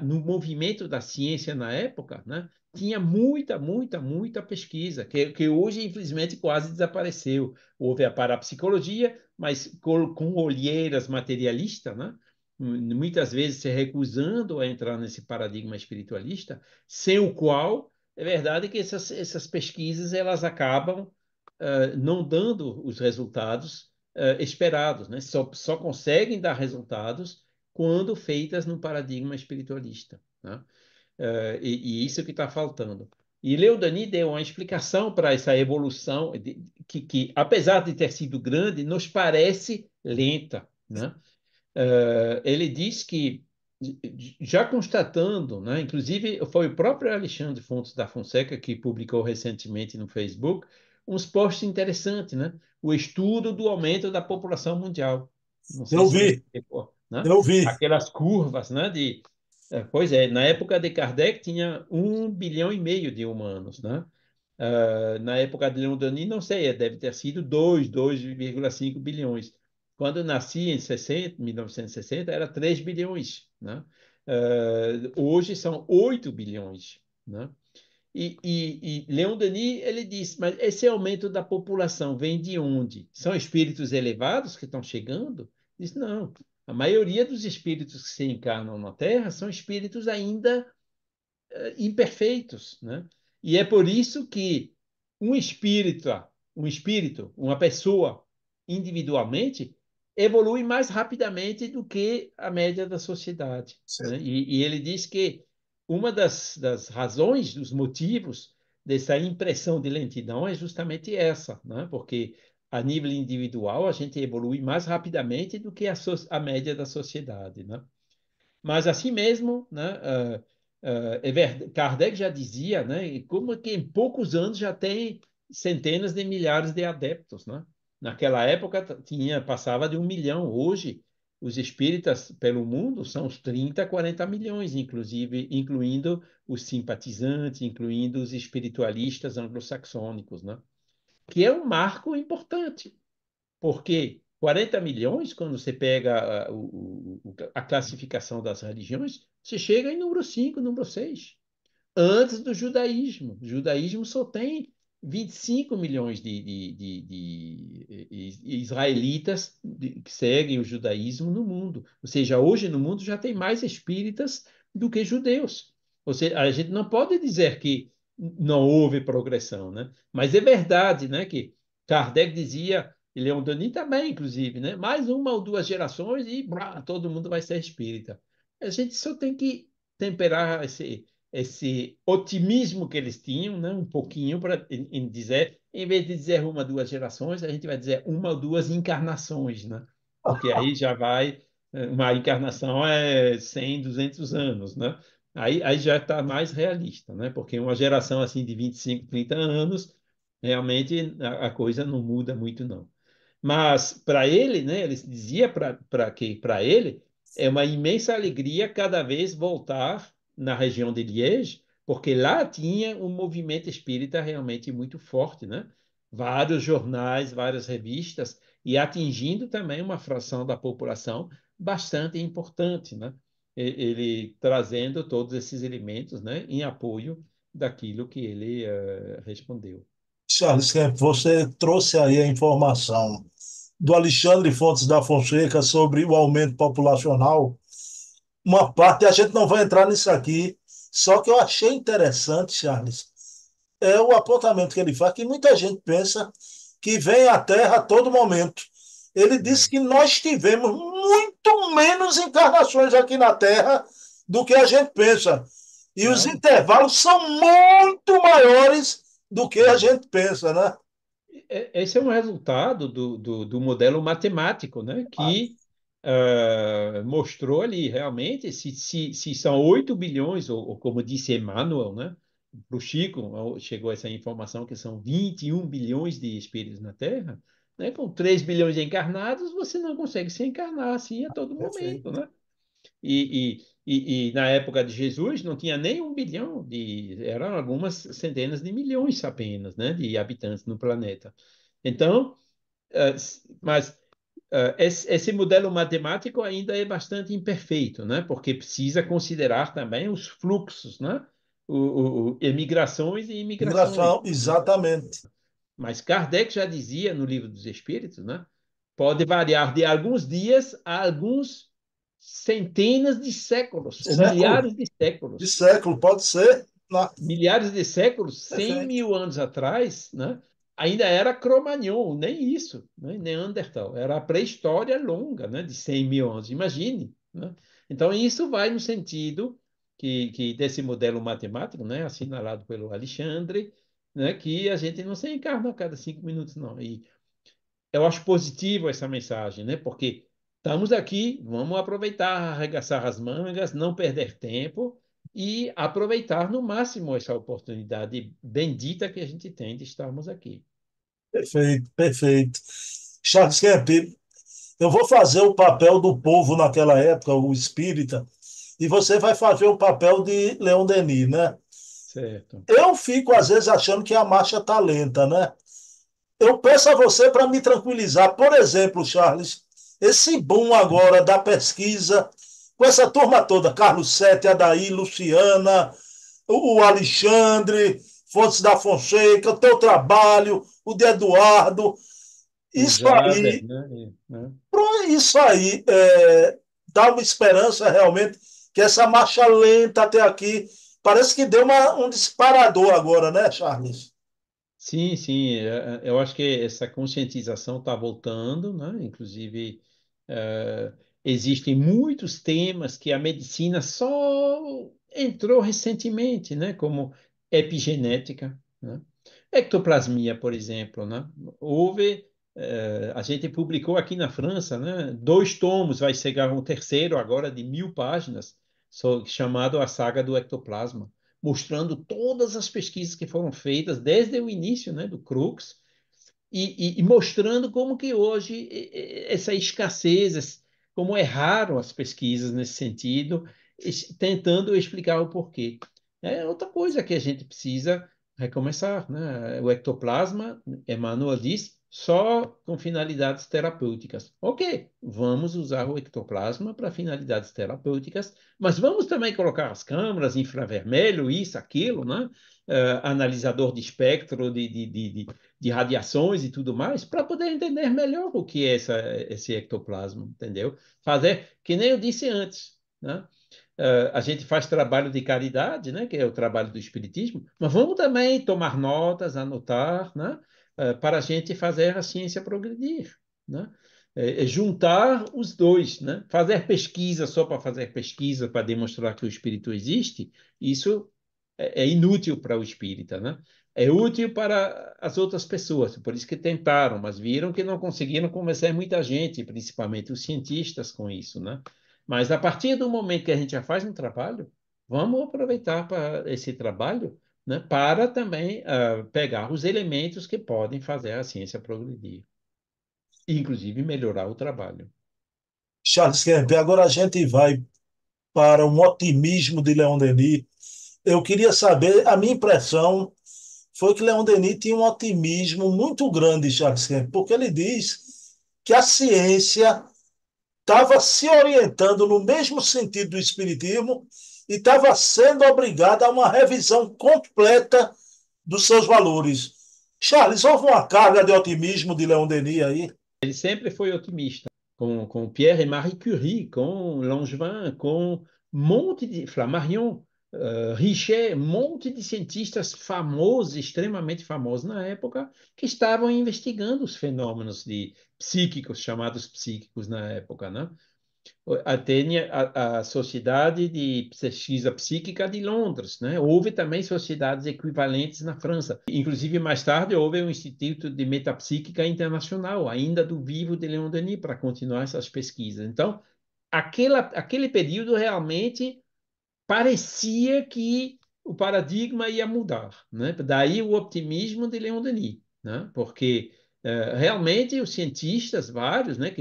no movimento da ciência na época, né, tinha muita pesquisa, que hoje, infelizmente, quase desapareceu. Houve a parapsicologia, mas com olheiras materialistas, né, muitas vezes se recusando a entrar nesse paradigma espiritualista, sem o qual é verdade que essas pesquisas elas acabam não dando os resultados esperados, né? Só conseguem dar resultados quando feitas no paradigma espiritualista, né? E isso que está faltando. E Leodani deu uma explicação para essa evolução que, apesar de ter sido grande, nos parece lenta, né? Ele diz que, já constatando, né, inclusive foi o próprio Alexandre Fontes da Fonseca que publicou recentemente no Facebook uns posts interessantes, né? O estudo do aumento da população mundial. Não sei Eu se você vi, pegou, né? eu vi. Aquelas curvas, né? Pois é, na época de Kardec tinha 1,5 bilhão de humanos, né? Na época de Leon Denis, não sei, deve ter sido 2,5 bilhões. Quando eu nasci em 1960, era 3 bilhões, né? Hoje são 8 bilhões, né? E Leon Denis, ele diz, mas esse aumento da população vem de onde? São espíritos elevados que estão chegando? Diz, não. A maioria dos espíritos que se encarnam na Terra são espíritos ainda imperfeitos, né? E é por isso que um espírito, uma pessoa individualmente evolui mais rapidamente do que a média da sociedade, né? E ele diz que uma das razões, dos motivos dessa impressão de lentidão é justamente essa, né? Porque a nível individual a gente evolui mais rapidamente do que a média da sociedade, né? Mas assim mesmo, né, Kardec já dizia, né, e como que em poucos anos já tem centenas de milhares de adeptos, né? Naquela época passava de 1 milhão. Hoje, os espíritas pelo mundo são uns 30, 40 milhões, inclusive, incluindo os simpatizantes, incluindo os espiritualistas anglo-saxônicos, né? Que é um marco importante. Porque 40 milhões, quando você pega a classificação das religiões, você chega em número 5, número 6. Antes do judaísmo. O judaísmo só tem 25 milhões de israelitas que seguem o judaísmo no mundo. Ou seja, hoje no mundo já tem mais espíritas do que judeus. Ou seja, a gente não pode dizer que não houve progressão, né? Mas é verdade, né, que Kardec dizia, e Leon Denis também, inclusive, né? Mais uma ou duas gerações e blá, todo mundo vai ser espírita. A gente só tem que temperar esse otimismo que eles tinham, né? Um pouquinho para em dizer, em vez de dizer uma, duas gerações, a gente vai dizer uma ou duas encarnações, né? Porque aí já vai, uma encarnação é 100, 200 anos, né? Aí já está mais realista, né? Porque uma geração assim de 25, 30 anos, realmente a coisa não muda muito, não. Mas para ele, né, ele dizia para ele é uma imensa alegria cada vez voltar na região de Liège, porque lá tinha um movimento espírita realmente muito forte, né? Vários jornais, várias revistas e atingindo também uma fração da população bastante importante, né? Ele trazendo todos esses elementos, né, em apoio daquilo que ele respondeu. Charles Kemp, você trouxe aí a informação do Alexandre Fontes da Fonseca sobre o aumento populacional. Uma parte, a gente não vai entrar nisso aqui, só que eu achei interessante, Charles, é o apontamento que ele faz, que muita gente pensa que vem à Terra a todo momento. Ele disse que nós tivemos muito menos encarnações aqui na Terra do que a gente pensa. E os Claro. intervalos são muito maiores do que a gente pensa, né? Esse é um resultado do modelo matemático, né? Que mostrou ali realmente se são 8 bilhões, ou como disse Emmanuel, né? Para o Chico, chegou essa informação que são 21 bilhões de espíritos na Terra, né? Com 3 bilhões de encarnados, você não consegue se encarnar assim a todo momento, Perfeito. né? E na época de Jesus não tinha nem 1 bilhão, eram algumas centenas de milhões apenas, né? De habitantes no planeta. Então, mas esse modelo matemático ainda é bastante imperfeito, né? Porque precisa considerar também os fluxos, né? Emigrações e imigrações. Migração, exatamente. Mas Kardec já dizia no Livro dos Espíritos, né? Pode variar de alguns dias a alguns centenas de séculos, ou Século, milhares de de séculos. século, pode ser. Milhares de séculos, 100 Perfeito. mil anos atrás, né? Ainda era Cro-Magnon, nem isso, né? Neandertal. Era a pré-história longa, né? De 100 mil anos, imagine, né? Então, isso vai no sentido que desse modelo matemático, né? Assinalado pelo Alexandre, né? Que a gente não se encarna a cada 5 minutos, não. E eu acho positivo essa mensagem, né? Porque estamos aqui, vamos aproveitar, arregaçar as mangas, não perder tempo e aproveitar no máximo essa oportunidade bendita que a gente tem de estarmos aqui. Perfeito, perfeito. Charles Kemp, eu vou fazer o papel do povo naquela época, o espírita, e você vai fazer o papel de Leon Denis, né? Certo. Eu fico, às vezes, achando que a marcha está lenta, né? Eu peço a você para me tranquilizar. Por exemplo, Charles, esse boom agora da pesquisa, com essa turma toda, Carlos Sete, Adaí, Luciana, o Alexandre, Fontes da Fonseca, o teu trabalho, o de Eduardo, O isso Jader, aí, né? Né? isso aí dá uma esperança realmente que essa marcha lenta até aqui parece que deu um disparador agora, né, Charles? Sim, sim, eu acho que essa conscientização está voltando, né? Inclusive, eh, existem muitos temas que a medicina só entrou recentemente, né? Como epigenética, né? Ectoplasmia, por exemplo, né? A gente publicou aqui na França, né? 2 tomos, vai chegar um terceiro agora de 1.000 páginas, chamado A Saga do Ectoplasma, mostrando todas as pesquisas que foram feitas desde o início, né, do Crux, e mostrando como que hoje essa escassez, como é raro as pesquisas nesse sentido, tentando explicar o porquê. É outra coisa que a gente precisa recomeçar, né? O ectoplasma, Emmanuel diz, só com finalidades terapêuticas. Ok, vamos usar o ectoplasma para finalidades terapêuticas, mas vamos também colocar as câmaras, infravermelho, isso, aquilo, né? Analisador de espectro de radiações e tudo mais, para poder entender melhor o que é esse ectoplasma, entendeu? Fazer, que nem eu disse antes, né? A gente faz trabalho de caridade, né? Que é o trabalho do Espiritismo, mas vamos também tomar notas, anotar, né? Para a gente fazer a ciência progredir, né? Juntar os dois, né? Fazer pesquisa só para fazer pesquisa, para demonstrar que o espírito existe, isso é inútil para o espírita, né? É útil para as outras pessoas, por isso que tentaram, mas viram que não conseguiram convencer muita gente, principalmente os cientistas, com isso, né? Mas a partir do momento que a gente já faz um trabalho, vamos aproveitar para esse trabalho, né, para também pegar os elementos que podem fazer a ciência progredir, inclusive melhorar o trabalho. Charles Kemp, agora a gente vai para um otimismo de Leon Denis. Eu queria saber, a minha impressão foi que Leon Denis tinha um otimismo muito grande, Charles Kemp, porque ele diz que a ciência estava se orientando no mesmo sentido do espiritismo e estava sendo obrigada a uma revisão completa dos seus valores. Charles, houve uma carga de otimismo de Leon Denis aí? Ele sempre foi otimista, com Pierre e Marie Curie, com Langevin, com um monte de Flammarion, Richer, um monte de cientistas famosos, extremamente famosos na época, que estavam investigando os fenômenos psíquicos, chamados psíquicos na época, né? Tem a Sociedade de Pesquisa Psíquica de Londres, né? Houve também sociedades equivalentes na França. Inclusive, mais tarde, houve um Instituto de Metapsíquica Internacional, ainda do vivo de Leon Denis, para continuar essas pesquisas. Então, aquele período realmente parecia que o paradigma ia mudar, né? Daí o optimismo de Leon Denis, né? Porque realmente os cientistas, vários, né?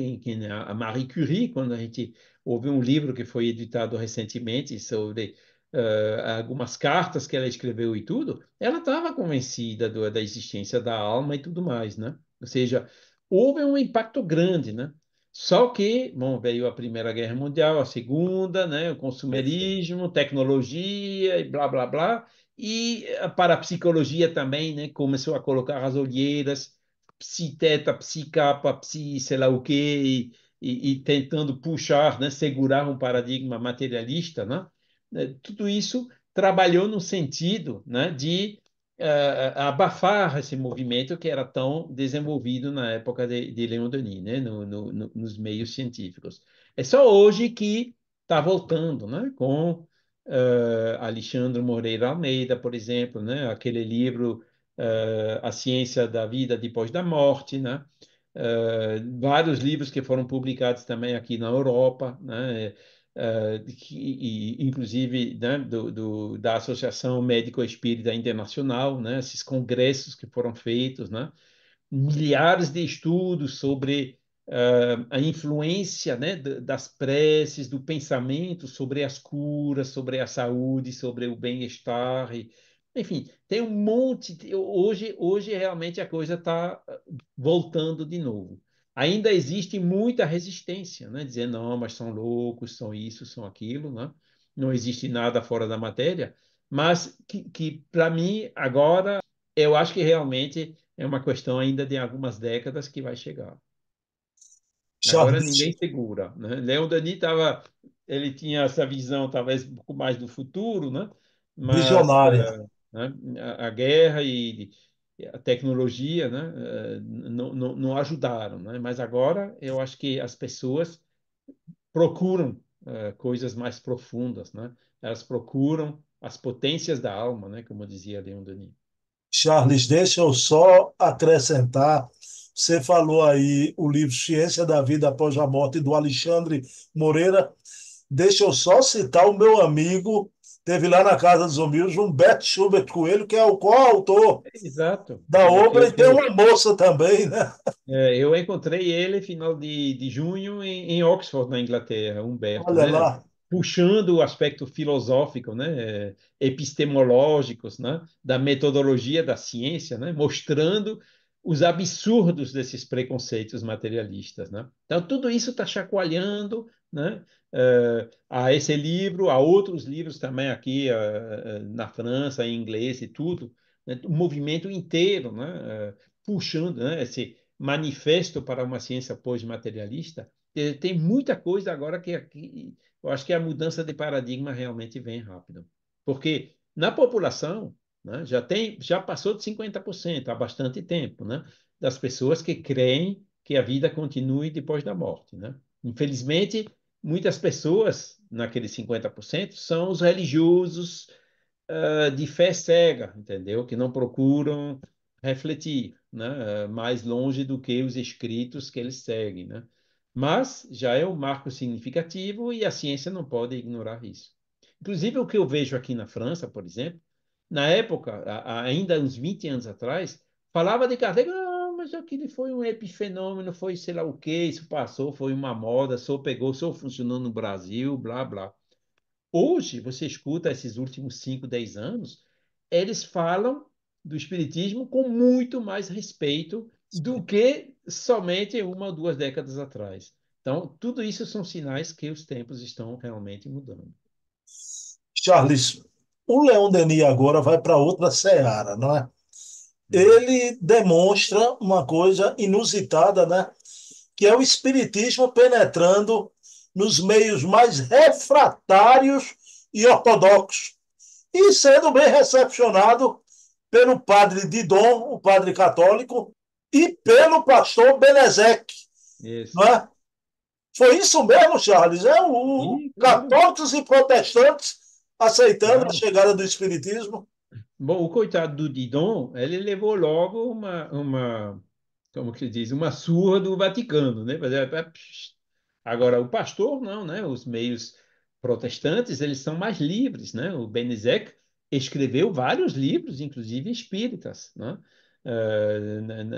A Marie Curie, quando a gente houve um livro que foi editado recentemente sobre algumas cartas que ela escreveu e tudo, ela estava convencida da existência da alma e tudo mais, né? Ou seja, houve um impacto grande, né? Só que, bom, veio a Primeira Guerra Mundial, a Segunda, né, o consumerismo, tecnologia e blá, blá, blá. E a parapsicologia também, né, começou a colocar as olheiras, psi-teta, psi-capa, psi sei lá o quê, e tentando puxar, né, segurar um paradigma materialista, né? Tudo isso trabalhou no sentido, né, de abafar esse movimento que era tão desenvolvido na época de Leon Denis, né, nos meios científicos. É só hoje que está voltando, né, com Alexandre Moreira Almeida, por exemplo, né, aquele livro A Ciência da Vida Depois da Morte, né, vários livros que foram publicados também aqui na Europa, né, inclusive né, da Associação Médico Espírita Internacional, né, esses congressos que foram feitos, né, milhares de estudos sobre a influência né, das preces, do pensamento sobre as curas, sobre a saúde, sobre o bem-estar. Enfim, tem um monte. Hoje realmente a coisa está voltando de novo. Ainda existe muita resistência, né? Dizer, não, mas são loucos, são isso, são aquilo, né? Não existe nada fora da matéria. Mas que para mim, agora, eu acho que realmente é uma questão ainda de algumas décadas que vai chegar. Agora Charles, ninguém segura, né? Leon Denis estava, ele tinha essa visão talvez um pouco mais do futuro, né? Mas visionária. né, a guerra e a tecnologia, né? Não ajudaram, né? Mas agora eu acho que as pessoas procuram coisas mais profundas, né? Elas procuram as potências da alma, né? Como dizia Leon Denis. Charles, deixa eu só acrescentar. Você falou aí o livro Ciência da Vida Após a Morte, do Alexandre Moreira. Deixa eu só citar o meu amigo, teve lá na Casa dos Humildes, Humberto Schubert Coelho, que é o coautor Exato. da obra, e tem uma moça também, né? Eu encontrei ele final de junho em Oxford, na Inglaterra, Humberto, Olha né? lá. Puxando o aspecto filosófico, né? Epistemológicos, né? Da metodologia da ciência, né? Mostrando os absurdos desses preconceitos materialistas, né? Então, tudo isso está chacoalhando, né? A esse livro, a outros livros também aqui na França, em inglês e tudo, né? O movimento inteiro, né? Puxando, né? Esse manifesto para uma ciência pós-materialista, tem muita coisa agora que eu acho que a mudança de paradigma realmente vem rápido. Porque na população, né, já passou de 50% há bastante tempo, né, das pessoas que creem que a vida continue depois da morte. Né? Infelizmente, muitas pessoas, naqueles 50%, são os religiosos de fé cega, entendeu? Que não procuram refletir, né? Mais longe do que os escritos que eles seguem, né? Mas já é um marco significativo e a ciência não pode ignorar isso. Inclusive, o que eu vejo aqui na França, por exemplo, na época, ainda uns 20 anos atrás, falava de Kardec, ah, mas aquele foi um epifenômeno, foi sei lá o quê, isso passou, foi uma moda, só pegou, só funcionou no Brasil, blá, blá. Hoje, você escuta esses últimos 5, 10 anos, eles falam do espiritismo com muito mais respeito do que somente uma ou duas décadas atrás. Então, tudo isso são sinais que os tempos estão realmente mudando. Charles, o Leon Denis agora vai para outra seara, não é? Uhum. Ele demonstra uma coisa inusitada, né? Que é o espiritismo penetrando nos meios mais refratários e ortodoxos, e sendo bem recepcionado pelo padre Didon, o padre católico, e pelo pastor Benezek, não Isso. é? Foi isso mesmo, Charles? É o E, claro, católicos e protestantes aceitando a claro. chegada do espiritismo. Bom, o coitado do Didon, ele levou logo como que se diz, uma surra do Vaticano, né? Agora, o pastor, não, né? Os meios protestantes, eles são mais livres, né? O Benezek escreveu vários livros, inclusive espíritas, né?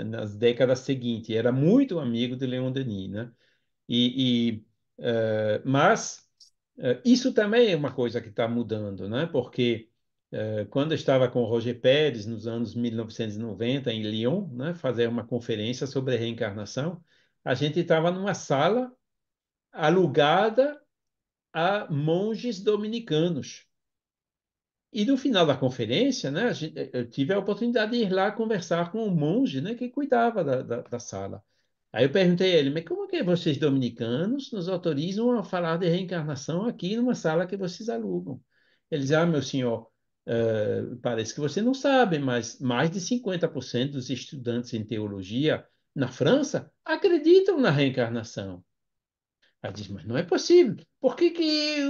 Nas décadas seguintes. Era muito amigo de Leon Denis, né? Mas isso também é uma coisa que está mudando, né? Porque quando eu estava com o Roger Pérez nos anos 1990 em Lyon, né, fazer uma conferência sobre reencarnação, a gente estava numa sala alugada a monges dominicanos. E no final da conferência, né, eu tive a oportunidade de ir lá conversar com o monge, né, que cuidava da sala. Aí eu perguntei a ele, mas como é que vocês dominicanos nos autorizam a falar de reencarnação aqui numa sala que vocês alugam? Ele disse, meu senhor, parece que você não sabe, mas mais de 50% dos estudantes em teologia na França acreditam na reencarnação. Ela diz, mas não é possível. Por que que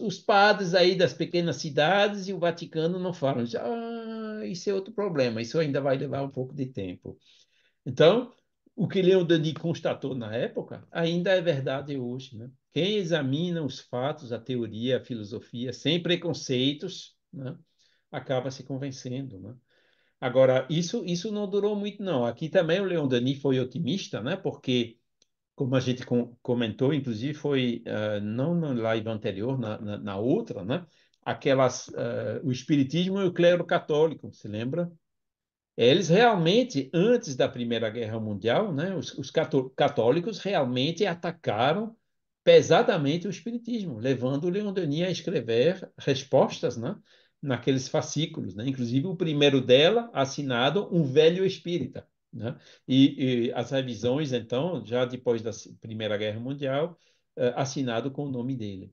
os padres aí das pequenas cidades e o Vaticano não falam? Diz, isso é outro problema, isso ainda vai levar um pouco de tempo. Então, o que Leon Denis constatou na época ainda é verdade hoje, né? Quem examina os fatos, a teoria, a filosofia, sem preconceitos, né, acaba se convencendo, né? Agora, isso não durou muito, não. Aqui também o Leon Denis foi otimista, né? Porque como a gente comentou, inclusive foi não na live anterior, na outra, né? O espiritismo e o clero católico, se lembra? Eles realmente, antes da Primeira Guerra Mundial, né, os católicos realmente atacaram pesadamente o espiritismo, levando o Leon Denis a escrever respostas, né, naqueles fascículos, né, inclusive o primeiro dela assinado Um Velho Espírita, né, e as revisões, então, já depois da Primeira Guerra Mundial, assinado com o nome dele.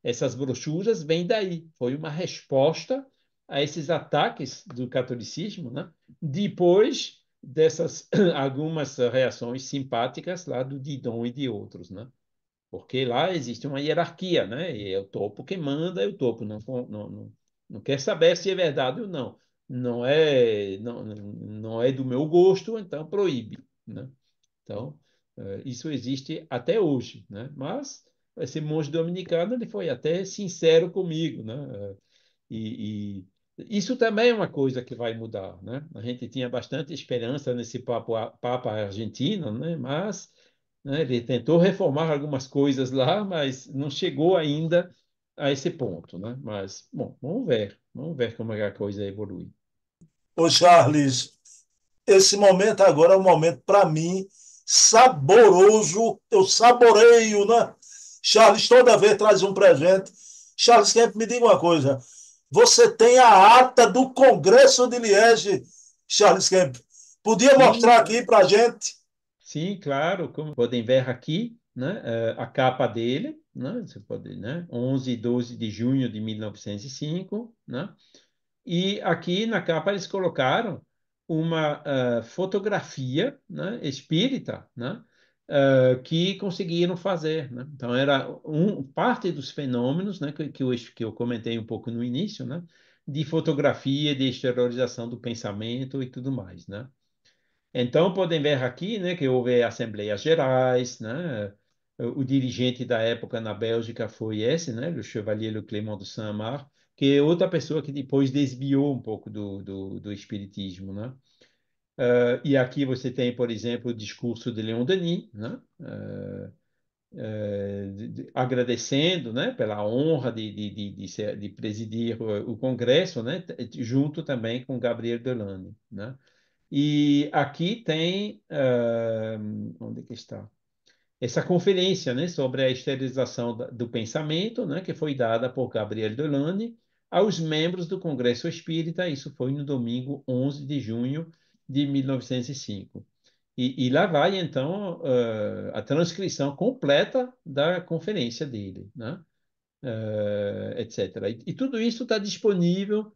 Essas brochuras vêm daí, foi uma resposta a esses ataques do catolicismo, né? Depois dessas algumas reações simpáticas lá do Didon e de outros, né? Porque lá existe uma hierarquia, né? E é o topo que manda, é o topo não quer saber se é verdade ou não. Não é do meu gosto, então proíbe, né? Então, isso existe até hoje, né? Mas esse monge dominicano ele foi até sincero comigo, né? E isso também é uma coisa que vai mudar, né? A gente tinha bastante esperança nesse Papa argentino, né? Mas né, ele tentou reformar algumas coisas lá, mas não chegou ainda a esse ponto, né? Mas, bom, vamos ver como é que a coisa evolui. Ô, Charles, esse momento agora é um momento, para mim, saboroso. Eu saboreio, né? Charles toda vez traz um presente. Charles, Kemp, me diga uma coisa. Você tem a ata do Congresso de Liege, Charles Kemp. Podia Sim, mostrar aqui para a gente? sim, claro, como podem ver aqui, né, a capa dele, né, você pode, né, 11 e 12 de junho de 1905, né, e aqui na capa eles colocaram uma fotografia, né, espírita, né, que conseguiram fazer, né? Então era parte dos fenômenos, né, que eu comentei um pouco no início, né, de fotografia, de exteriorização do pensamento e tudo mais, né? Então, podem ver aqui, né, que houve assembleias gerais, né? O dirigente da época na Bélgica foi esse, né, o Chevalier Le Clément de Saint-Marc, que é outra pessoa que depois desviou um pouco do espiritismo, né? E aqui você tem, por exemplo, o discurso de Leon Denis, né? Agradecendo, né, pela honra de presidir o Congresso, né, junto também com Gabriel Delanne, né? E aqui tem, onde é que está? Essa conferência, né, sobre a esterilização do pensamento, né, que foi dada por Gabriel Delanne aos membros do Congresso Espírita. Isso foi no domingo 11 de junho de 1905. E lá vai, então, a transcrição completa da conferência dele, né? Etc. E tudo isso está disponível.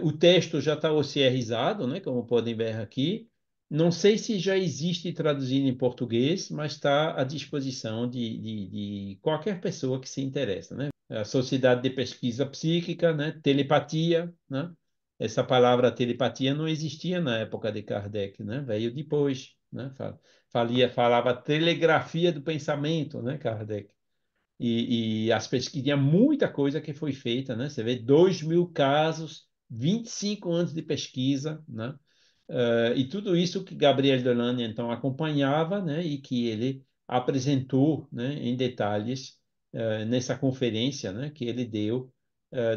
O texto já está OCRizado, né, como podem ver aqui. Não sei se já existe traduzido em português, mas está à disposição de qualquer pessoa que se interessa, né? A Sociedade de Pesquisa Psíquica, né? Telepatia, né? Essa palavra telepatia não existia na época de Kardec, né? Veio depois, né? Falava telegrafia do pensamento, né, Kardec? E as pesquisas, tinha muita coisa que foi feita, né? Você vê 2.000 casos, 25 anos de pesquisa, né? E tudo isso que Gabriel Delanne, então, acompanhava, né? E que ele apresentou, né? Em detalhes, nessa conferência, né? Que ele deu,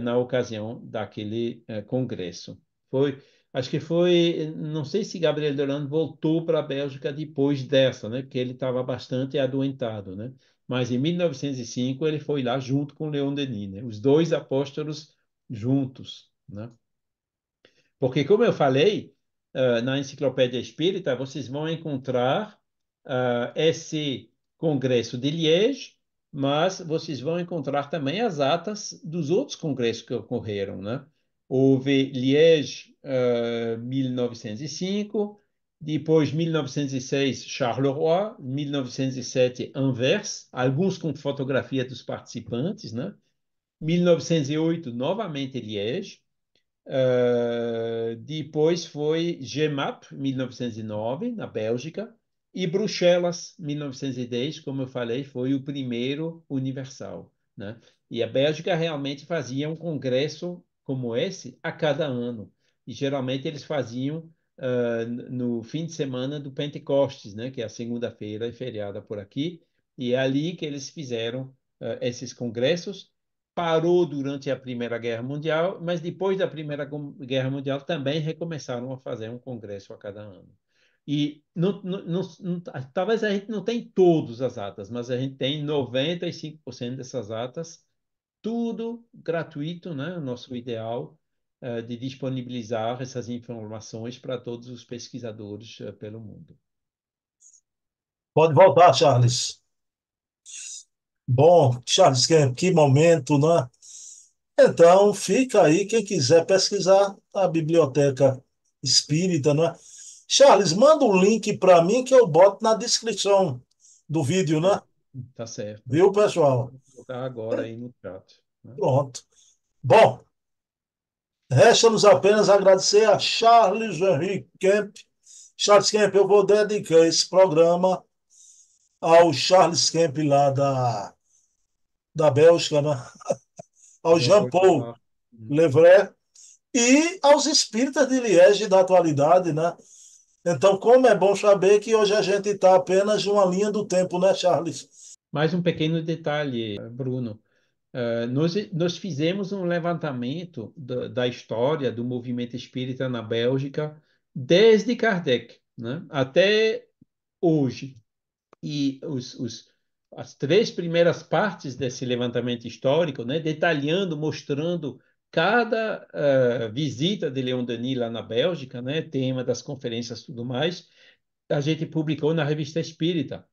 na ocasião daquele congresso. Foi, Acho que foi, não sei se Gabriel Deslande voltou para a Bélgica depois dessa, né? Porque ele estava bastante adoentado, né? Mas em 1905 ele foi lá junto com Leon Denis, né? Os dois apóstolos juntos, né? Porque, como eu falei, na Enciclopédia Espírita, vocês vão encontrar esse Congresso de Liege, mas vocês vão encontrar também as atas dos outros congressos que ocorreram, né? Houve Liege, 1905, depois 1906, Charleroi, 1907, Anvers, alguns com fotografia dos participantes, né? 1908, novamente Liege. Depois foi GEMAP, 1909, na Bélgica, e Bruxelas, 1910, como eu falei, foi o primeiro universal, né? E a Bélgica realmente fazia um congresso como esse a cada ano. E geralmente eles faziam no fim de semana do Pentecostes, né? Que é a segunda-feira, é feriada por aqui. E é ali que eles fizeram esses congressos. Parou durante a Primeira Guerra Mundial, mas depois da Primeira Guerra Mundial também recomeçaram a fazer um congresso a cada ano. E talvez a gente não tenha todas as atas, mas a gente tem 95% dessas atas, tudo gratuito, né? O nosso ideal de disponibilizar essas informações para todos os pesquisadores pelo mundo. Pode voltar, Charles. Bom, Charles, que momento, né? Então, fica aí quem quiser pesquisar a Biblioteca Espírita, né? Charles, manda um link para mim que eu boto na descrição do vídeo, É, né? tá certo. Viu, Vou pessoal? colocar agora aí no chat, né? Pronto. Bom, resta-nos apenas agradecer a Charles Henrique Kemp. Charles Kemp, eu vou dedicar esse programa ao Charles Kemp lá da Bélgica, né? Ao Jean-Paul Jean-Paul Girard. Levray e aos espíritas de Liege da atualidade, né? Então, como é bom saber que hoje a gente está apenas uma linha do tempo, né, Charles? Mais um pequeno detalhe, Bruno. Nós fizemos um levantamento da história do movimento espírita na Bélgica desde Kardec, né, até hoje. E as três primeiras partes desse levantamento histórico, né, detalhando, mostrando cada visita de Leon Denis lá na Bélgica, né, tema das conferências e tudo mais, a gente publicou na Revista Espírita,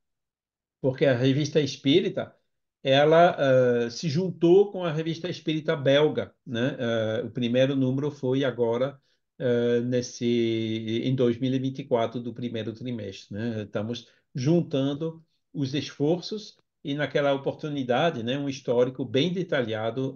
porque a Revista Espírita ela se juntou com a Revista Espírita Belga, né? O primeiro número foi agora em 2024 do primeiro trimestre, né? Estamos juntando os esforços e naquela oportunidade, né, um histórico bem detalhado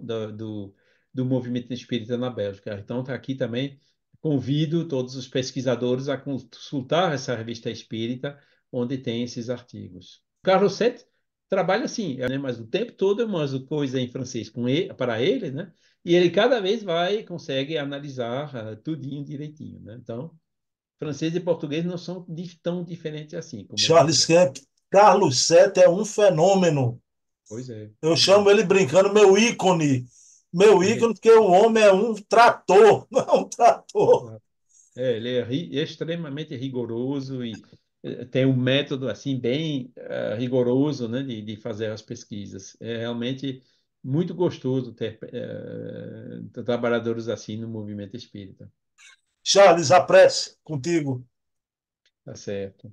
do movimento espírita na Bélgica. Então, tá aqui também convido todos os pesquisadores a consultar essa Revista Espírita, onde tem esses artigos. Carlos Sete trabalha assim, né? Mas o tempo todo eu mando coisa em francês para ele, né? E ele cada vez consegue analisar tudinho direitinho, né? Então, francês e português não são tão diferentes assim, como ele Charles escreve. Kemp, Carlos Sete é um fenômeno. Pois é, Eu pois é. chamo ele brincando meu ícone. Meu ícone, porque o homem é um trator, não é um trator. Exato. Ele é extremamente rigoroso e tem um método assim bem rigoroso, né, de fazer as pesquisas. É realmente muito gostoso ter trabalhadores assim no movimento espírita. Charles, a prece contigo. Tá certo.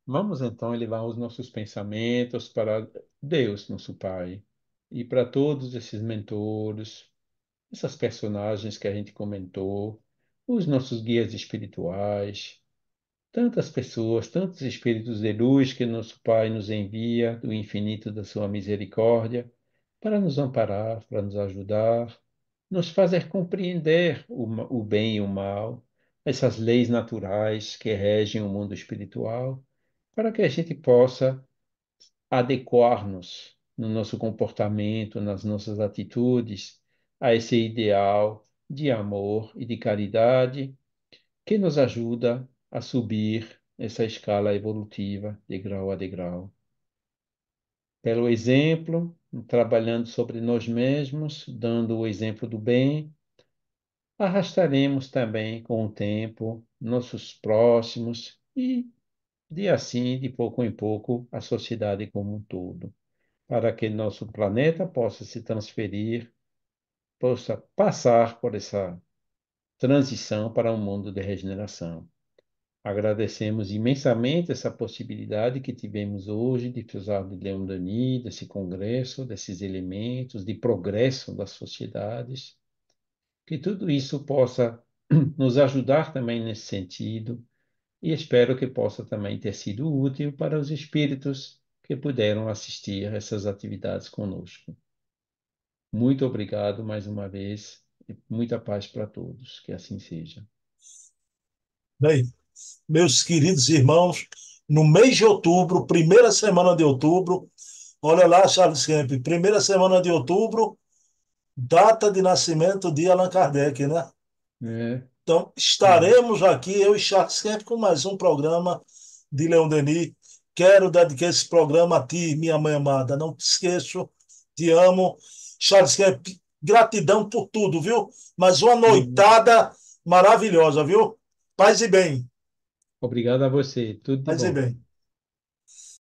Vamos então elevar os nossos pensamentos para Deus, nosso Pai, e para todos esses mentores, essas personagens que a gente comentou, os nossos guias espirituais. Tantas pessoas, tantos espíritos de luz que nosso Pai nos envia do infinito da sua misericórdia para nos amparar, para nos ajudar, nos fazer compreender o bem e o mal, essas leis naturais que regem o mundo espiritual, para que a gente possa adequar-nos no nosso comportamento, nas nossas atitudes, a esse ideal de amor e de caridade que nos ajuda a subir essa escala evolutiva de grau a degrau. Pelo exemplo, trabalhando sobre nós mesmos, dando o exemplo do bem, arrastaremos também com o tempo nossos próximos e, de assim, de pouco em pouco, a sociedade como um todo, para que nosso planeta possa se transferir, possa passar por essa transição para um mundo de regeneração. Agradecemos imensamente essa possibilidade que tivemos hoje de precisar de Leon Denis, desse congresso, desses elementos de progresso das sociedades, que tudo isso possa nos ajudar também nesse sentido e espero que possa também ter sido útil para os espíritos que puderam assistir a essas atividades conosco. Muito obrigado mais uma vez e muita paz para todos. Que assim seja. Bem, meus queridos irmãos, no mês de outubro, primeira semana de outubro, olha lá, Charles Kemp, primeira semana de outubro, data de nascimento de Allan Kardec, né? É, Então, uhum. estaremos aqui, eu e Charles Kemp, com mais um programa de Leon Denis. Quero dedicar esse programa a ti, minha mãe amada. Não te esqueço, te amo. Charles Kemp, gratidão por tudo, viu? Mas uma noitada maravilhosa, viu? Paz e bem. Obrigado a você. Tudo de Paz e bom. bem.